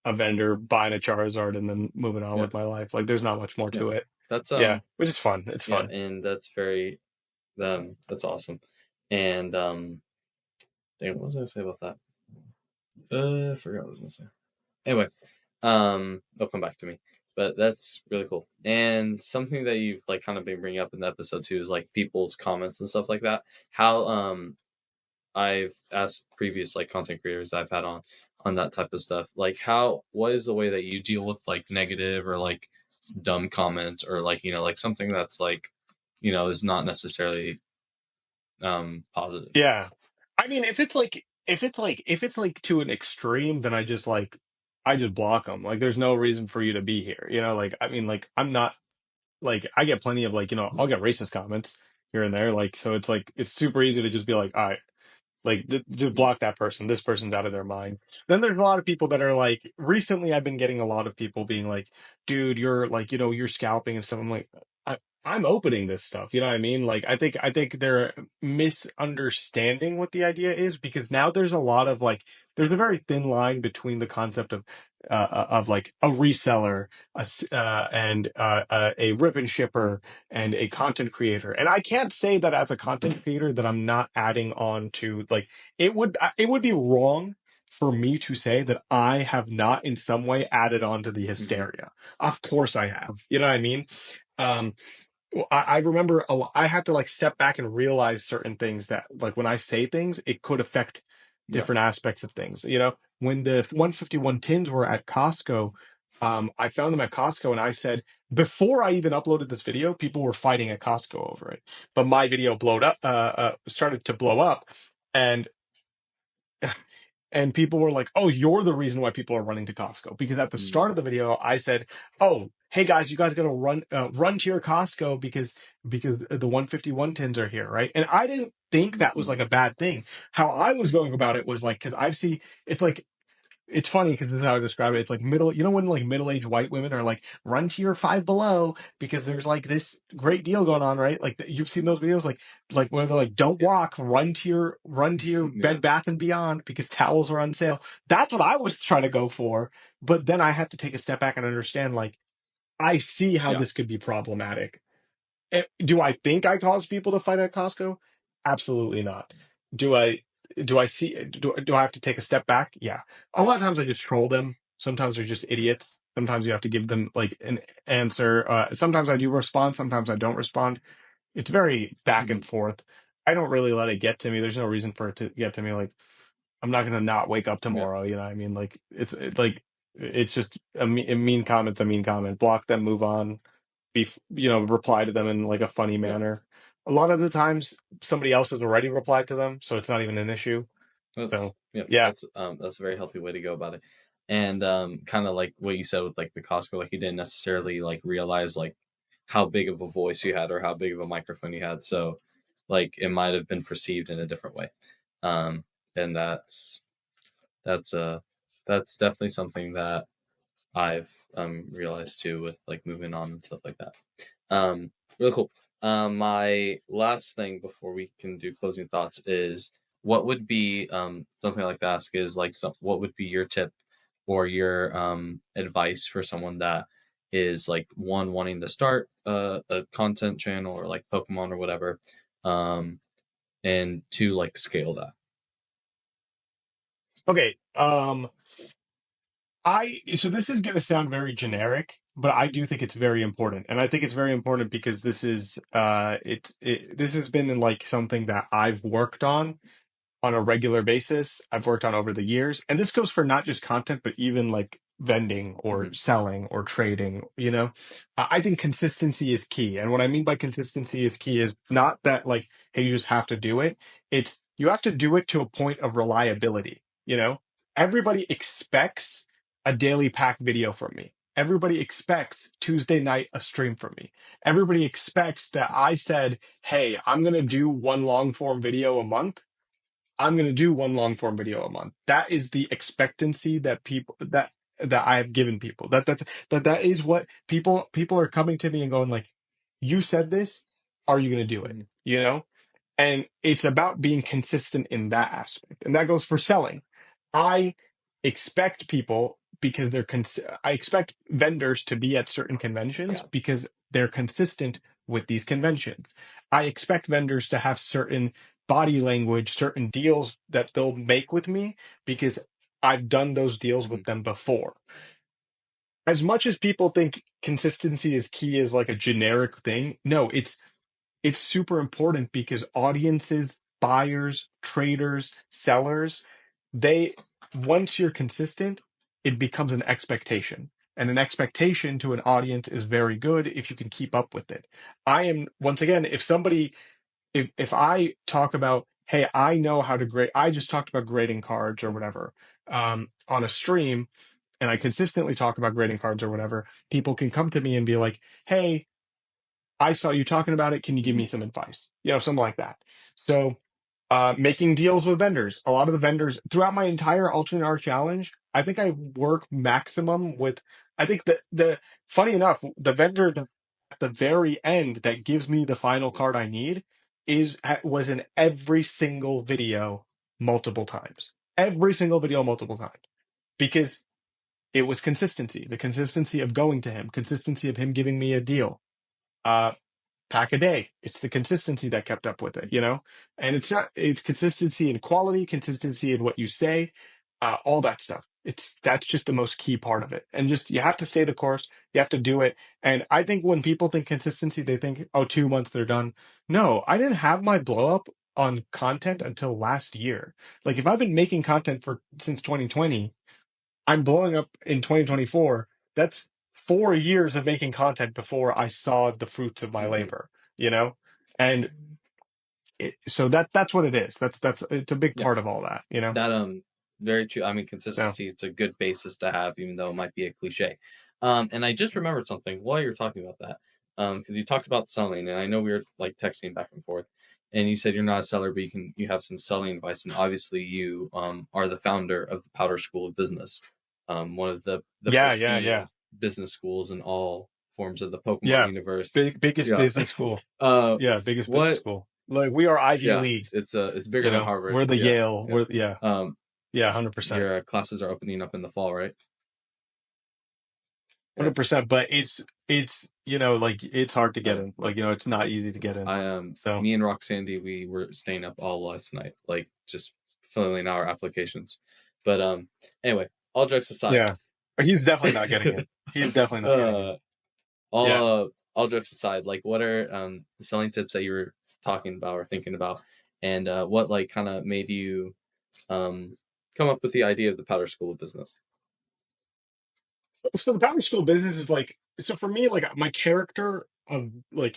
a vendor, buying a Charizard, and then moving on Yeah. with my life. Like, there's not much more Yeah. to it. That's Yeah, which is fun. It's yeah, fun. and that's very that's awesome. And dang, what was I gonna say about that? I forgot what I was gonna say. Anyway, they'll come back to me. But that's really cool. And something that you've like kind of been bringing up in the episode too is like people's comments and stuff like that. How I've asked previous like content creators I've had on that type of stuff. Like what is the way that you deal with like negative or like dumb comment or like, like something that's like, is not necessarily positive. Yeah. I mean, if it's like to an extreme, then I just block them. Like, there's no reason for you to be here. You know, like, I mean, like, I'm not like, I get plenty of, like, I'll get racist comments here and there. Like, so it's like, it's super easy to just be like, all right, like, just block that person. This person's out of their mind. Then there's a lot of people that are like, recently I've been getting a lot of people being like, dude, you're like, you're scalping and stuff. I'm like, I'm opening this stuff. You know what I mean? Like, I think they're misunderstanding what the idea is, because now there's a lot of like, there's a very thin line between the concept of like a reseller, a rip and shipper, and a content creator. And I can't say that as a content creator that I'm not adding on to, like, it would be wrong for me to say that I have not in some way added on to the hysteria. Of course I have. You know what I mean? Um, well, I remember I had to like step back and realize certain things that, like, when I say things, it could affect Yeah. different aspects of things. When the 151 tins were at Costco, I found them at Costco, and I said, before I even uploaded this video, people were fighting at Costco over it. But my video started to blow up, and people were like, "Oh, you're the reason why people are running to Costco." Because at the start of the video, I said, "Oh, hey guys, you guys got to run to your Costco because the 151 tins are here, right?" And I didn't think that was like a bad thing. How I was going about it was like, because I've seen, it's like, it's funny because this is how I describe it. It's like when like middle-aged white women are like, run to your Five Below because there's like this great deal going on, right? Like, you've seen those videos, like where they're like, don't walk, run to your Yeah. Bed Bath and Beyond because towels are on sale. That's what I was trying to go for, but then I had to take a step back and understand, like, I see how Yeah. this could be problematic. Do I think I cause people to fight at Costco? Absolutely not. Do I do I have to take a step back? Yeah. A lot of times I just troll them. Sometimes they're just idiots. Sometimes you have to give them like an answer. Sometimes I do respond, sometimes I don't respond. It's very back and forth. I don't really let it get to me. There's no reason for it to get to me. Like, I'm not gonna not wake up Yeah. tomorrow. You know what I mean? Like, it's just a mean comment's a mean comment. Block them, move on, reply to them in like a funny Yeah. manner. A lot of the times somebody else has already replied to them, so it's not even an issue. So yeah. That's a very healthy way to go about it. And kind of like what you said with like the Costco, like you didn't necessarily like realize like how big of a voice you had or how big of a microphone you had. So like it might have been perceived in a different way. And that's that's definitely something that I've realized too with like moving on and stuff like that. Really cool. My last thing before we can do closing thoughts is what would be something I like to ask is like what would be your tip or your advice for someone that is like one wanting to start a content channel or like Pokemon or whatever, and to like scale that. Okay. So this is going to sound very generic, but I do think it's very important, and I think it's very important because this has been like something that I've worked on a regular basis. I've worked on over the years. And this goes for not just content, but even like vending or selling or trading, I think consistency is key. And what I mean by consistency is key is not that like, hey, you just have to do it. It's you have to do it to a point of reliability. Everybody expects a daily pack video from me. everybody expects Tuesday night a stream from me. Everybody expects that I said, hey, I'm going to do one long form video a month. I'm going to do one long form video a month. That is the expectancy that that I have given people. That is what people are coming to me and going like, you said this, are you going to do it? Mhm. You know? And it's about being consistent in that aspect. And that goes for selling. I expect people because I expect vendors to be at certain conventions Yeah. because they're consistent with these conventions. I expect vendors to have certain body language, certain deals that they'll make with me because I've done those deals with Mhm. them before. As much as people think consistency is key as like a generic thing, no, it's super important because audiences, buyers, traders, sellers, they once you're consistent, it becomes an expectation. And an expectation to an audience is very good if you can keep up with it. I am once again, if I talk about, hey, I know how to grade, I just talked about grading cards or whatever on a stream, and I consistently talk about grading cards or whatever, people can come to me and be like, hey, I saw you talking about it. Can you give Mhm. me some advice? Something like that. So, making deals with vendors. A lot of the vendors throughout my entire alternate art challenge, I think I work maximum with. I think that funny enough, the vendor at the very end that gives me the final card I need was in every single video multiple times. Every single video multiple times because it was consistency. The consistency of going to him, consistency of him giving me a deal. Uh, pack a day. It's the consistency that kept up with it. And it's consistency in quality, consistency in what you say, all that stuff. That's just the most key part of it. And just, you have to stay the course. You have to do it. And I think when people think consistency, they think, oh, 2 months, they're done. No, I didn't have my blow up on content until last year. Like if I've been making content since 2020, I'm blowing up in 2024. That's 4 years of making content before I saw the fruits of my Mhm. labor. And so that's what it is. It's a big Yeah. part of all that. That very true. I mean, So consistency, it's a good basis to have, even though it might be a cliche. And I just remembered something while you were talking about that. Because you talked about selling, and I know we were like texting back and forth, and you said you're not a seller, but you have some selling advice, and obviously you are the founder of the Powdr School of Business, one of the yeah. prestigious business schools in all forms of the Pokemon Yeah. universe. Biggest Yeah. business school. uh, Yeah, biggest business what? school. Like we are Ivy Yeah, League, it's bigger than Harvard. We're the Yeah, Yale. yeah. Yeah. Um, Yeah, 100%. your classes are opening up in the fall, right? Yeah. 100%, but it's like it's hard to get in. But Like, it's not easy to get in. So me and Roxandy, we were staying up all last night, like just filling out our applications. But anyway, all jokes aside, yeah. He's definitely not getting in. He's definitely not getting in. uh, all Yeah. all jokes aside, like what are the selling tips that you were talking about or thinking about, and what like kind of made you come up with the idea of the Powder School of Business? So the Power School business is like, so for me, like my character of like,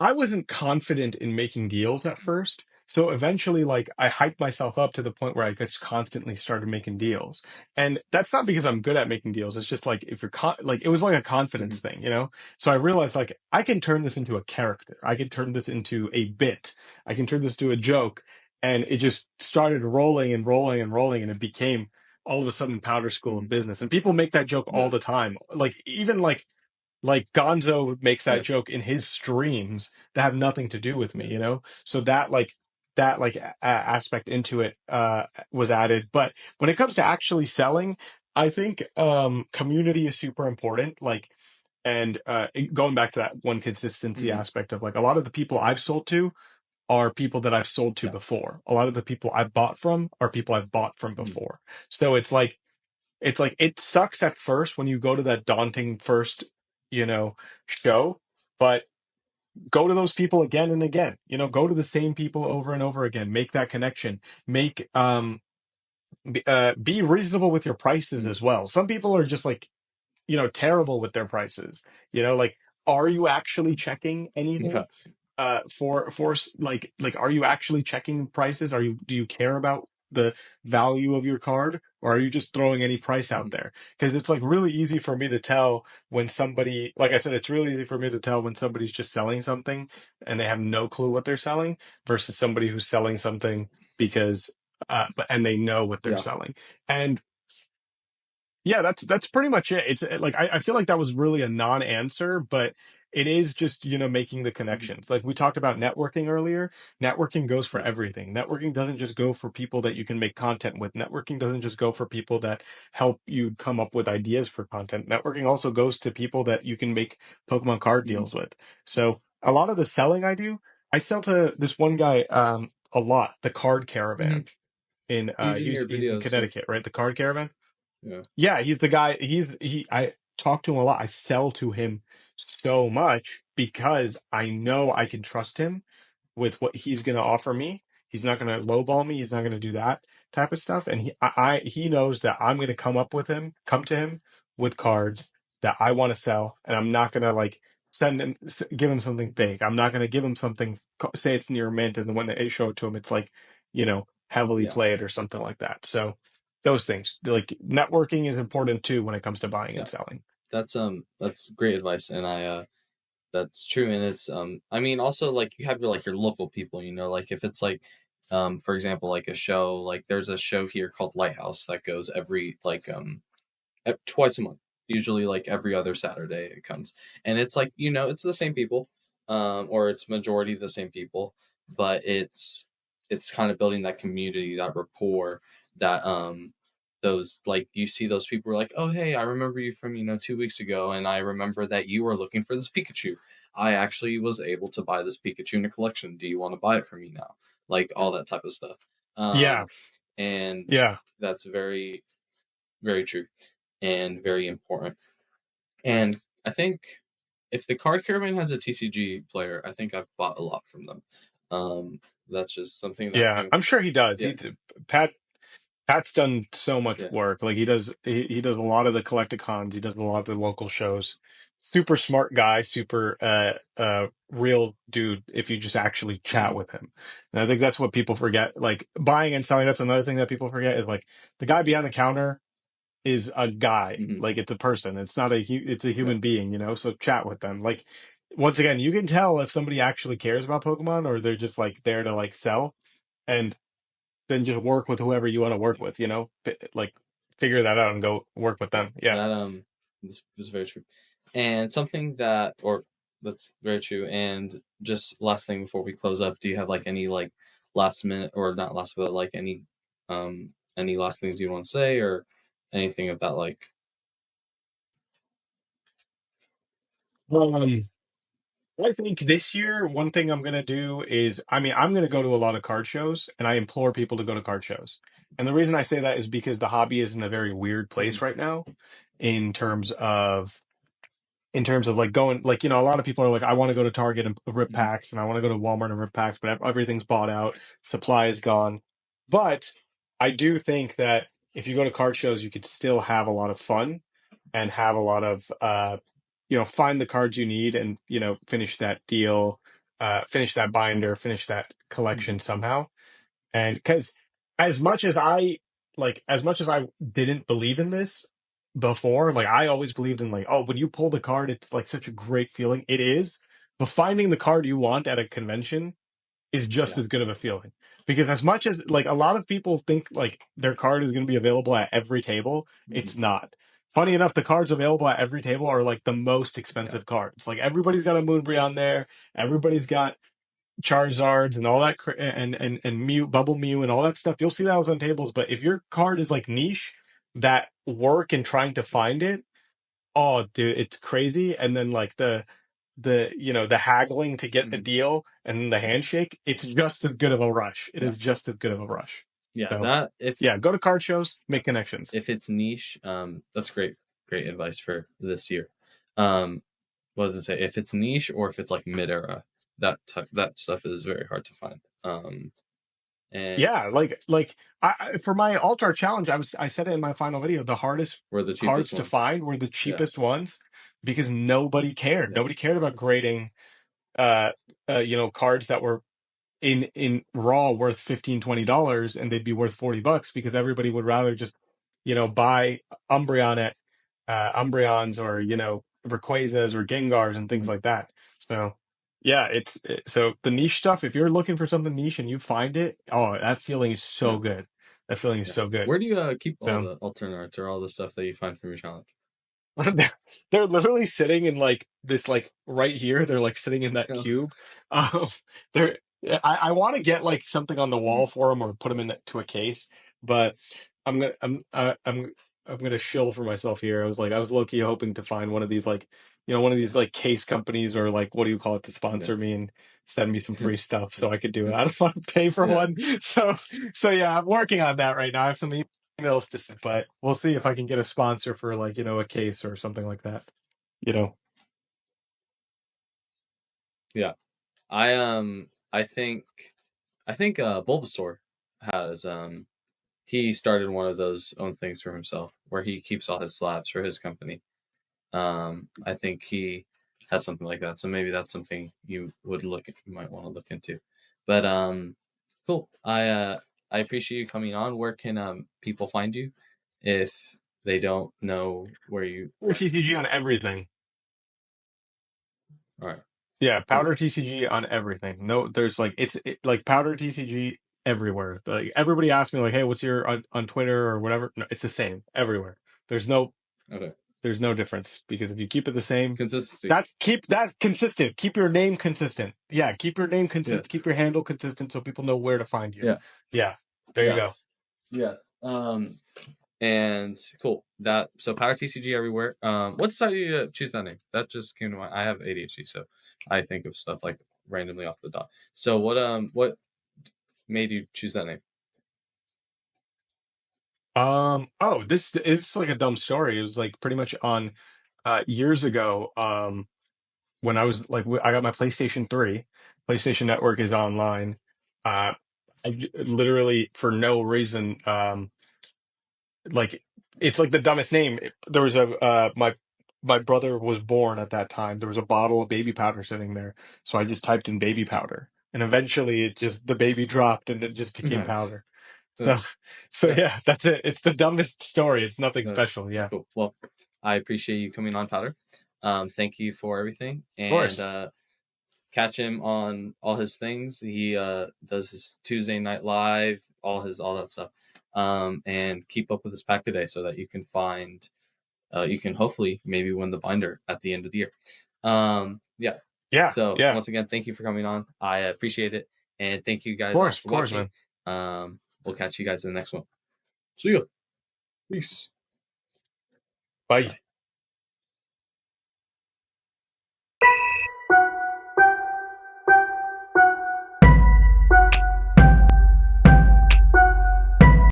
I wasn't confident in making deals at first. So eventually, like, I hyped myself up to the point where I just constantly started making deals. And that's not because I'm good at making deals. It's just like, if like, it was like a confidence Mhm. thing. So I realized, like, I can turn this into a character. I can turn this into a bit. I can turn this to a joke. And it just started rolling and rolling and rolling. And it became all of a sudden Powder School of Mhm. Business. And people make that joke Yeah, all the time. Like, even like Gonzo makes that yeah, joke in his streams that have nothing to do with yeah. me. So that aspect into it was added. But when it comes to actually selling, I think community is super important. Like, and going back to that one consistency Mhm. aspect of like a lot of the people I've sold to are people that I've sold to Yeah. before. A lot of the people I've bought from are people I've bought from Mhm. before. So it's like it sucks at first when you go to that daunting first, show, but go to those people again and again. Go to the same people over and over again. Make that connection. Be reasonable with your prices Mhm. as well. Some people are just like, terrible with their prices. Like, are you actually checking Yeah. anything? For like are you actually checking prices? Do you care about the value of your card, or are you just throwing any price out Mhm. there? Because it's like really easy for me to tell when somebody, like I said, it's really easy for me to tell when somebody's just selling something and they have no clue what they're selling versus somebody who's selling something because and they know what they're Yeah. selling. And yeah, that's pretty much it. It's like I feel like that was really a non-answer, but it is just, making the Mhm. connections. Like we talked about networking earlier. Networking goes for Yeah. everything. Networking doesn't just go for people that you can make content with. Networking doesn't just go for people that help you come up with ideas for content. Networking also goes to people that you can make Pokemon card Mhm. deals with. So a lot of the selling I sell to this one guy a lot, the Card Caravan Mhm. in He's in he's your in videos. Yeah. Connecticut, right? The Card Caravan. Yeah. Yeah, he's the guy. I talk to him a lot. I sell to him so much because I know I can trust him with what he's going to offer me. He's not going to lowball me. He's not going to do that type of stuff. And he knows that I'm going to come to him with cards that I want to sell, and I'm not going to like give him something fake. I'm not going to give him something, say it's near mint, and then when they show it to him, it's like, heavily Yeah. played or something like that. So those things, like networking, is important too when it comes to buying and Yeah. selling. That's great advice, and that's true, and it's I mean, also like you have your local people, like if it's like for example, like a show, like there's a show here called Lighthouse that goes every like twice a month, usually like every other Saturday it comes, and it's like it's the same people, or it's majority the same people, but it's kind of building that community, that rapport, that those like you see those people are like, oh hey, I remember you from 2 weeks ago, and I remember that you were looking for this Pikachu. I actually was able to buy this Pikachu in a collection. Do you want to buy it from me now? Like all that type of stuff. Yeah, And yeah, that's very, very true and very important. And I think if the Card Caravan has a TCG player, I think I've bought a lot from them. Um, that's just something that yeah. came. I'm sure he does. Yeah, Pat Pat's done so much yeah, work. Like he does a lot of the collecticons. He does a lot of the local shows. Super smart guy, super real dude if you just actually chat hmm with him. And I think that's what people forget. Like buying and selling, that's another thing that people forget is like the guy behind the counter is a guy. hmm Like it's a person. It's not it's a yeah, human being. So chat with them. Like once again, you can tell if somebody actually cares about Pokemon or they're just like there to like sell. And then just work with whoever you want to work yeah, with. Like figure that out and go work with yeah. them. Yeah. That this is very true, and something that or that's very true. And just last thing before we close up, do you have like any like last minute or not last but like any last things you want to say or anything of that like? Um, I think this year, one thing I'm gonna do is, I mean, I'm gonna go to a lot of card shows, and I implore people to go to card shows. And the reason I say that is because the hobby is in a very weird Mhm, place right now, in terms of like going, like, a lot of people are like, I want to go to Target and rip mhm, packs, and I want to go to Walmart and rip packs, but everything's bought out, supply is gone. But I do think that if you go to card shows, you could still have a lot of fun and have a lot of find the cards you need and finish that deal, finish that binder, finish that mhm. collection somehow. And because as much as I as much as I didn't believe in this before, like I always believed in like, oh, when you pull the card, it's like such a great feeling. It is, but finding the card you want at a convention is just Yeah. as good of a feeling. Because as much as like a lot of people think like their card is going to be available at every table, Mhm. it's not. Funny enough, the cards available at every table are like the most Yeah. expensive cards. Like everybody's got a Moonbreon on there, everybody's got Charizards and all that, and Mew, Bubble Mew, and all that stuff. You'll see those on tables. But if your card is like niche, that work in trying to find it, oh, dude, it's crazy. And then like the haggling to get the Mhm. deal and then the handshake, it's just as good of a rush. It Yeah. is just as good of a rush. Yeah. So That yeah, go to card shows, make connections. if it's niche, that's great advice for this year. Um, what does it say? If it's niche or if it's like mid era, that stuff is very hard to find. And Yeah, like for my Altar challenge, I said it in my final video. The hardest we're the cards cheapest to ones. find were the Yeah. cheapest ones because nobody cared. Yeah. Nobody cared about grading, uh, cards that were in raw worth $15-$20, and they'd be worth $40 because everybody would rather just, buy Umbreon at Umbreons, or Rayquazas or Gengars and things Mhm. like that. So yeah, so the niche stuff. If you're looking for something niche and you find it, oh, that feeling is Yeah, so good. That feeling is yeah. so good. Where do you keep all So the alternate arts or all the stuff that you find from your challenge? they're literally sitting in like this, like right here. They're like sitting in that Oh. cube. Um, they're I want to get like something on the Mhm. wall for them, or put them to a case, but I'm gonna shill for myself here. I was low key hoping to find one of these, like, one of these like case companies, or like, what do you call it, to Yeah. sponsor me and send me some free stuff Yeah. so I could do it. I don't want to pay for Yeah. one. So yeah, I'm working on that right now. I have some emails to send, but we'll see if I can get a sponsor for, like, a case or something like that. You know. Yeah. I think Bulbasaur has he started one of those own things for himself where he keeps all his slabs for his company. I think he has something like that. So maybe that's something you might want to look into. But cool. I appreciate you coming on. Where can people find you if they don't know where you Powdr TCG on everything. are? Yeah, Cool. Powdr TCG on everything. No, there's like, like Powdr TCG everywhere. Like, everybody asks me, like, "Hey, what's your on Twitter or whatever?" No, it's the same everywhere. There's no Okay. there's no difference, because if you keep it the same, Consistency. keep that consistent. Keep your name consistent. Yeah, keep your name Yeah. consistent. Keep your handle consistent so people know where to find you. Yeah. Yeah, there you go. Yes. Yes. And cool. That so Power TCG everywhere. What decided you to choose that name? That just came to mind. I have ADHD, so I think of stuff like randomly off the dot. So what made you choose that name? Oh, this it's like a dumb story. It was like pretty much on years ago, when I was like, I got my PlayStation 3. PlayStation Network is online. Uh literally, for no reason, like, it's like the dumbest name. There was my brother was born at that time. There was a bottle of baby powder sitting there, so I just typed in baby powder, and eventually the baby dropped and it just became Nice. powder. So Nice. so Yeah. yeah, that's it. It's the dumbest story. It's nothing Nice. special. Yeah, of Cool. Well, I appreciate you coming on, Powder. Thank you for everything, and course. catch him on all his things. He does his Tuesday night live, all that stuff. And keep up with his pack today so that you can hopefully maybe win the binder at the end of the year. Yeah. Yeah, So yeah. once again, thank you for coming on. I appreciate it, and thank you guys all Of for course, watching. man. We'll catch you guys in the next one. See ya. Peace. Bye. Bye.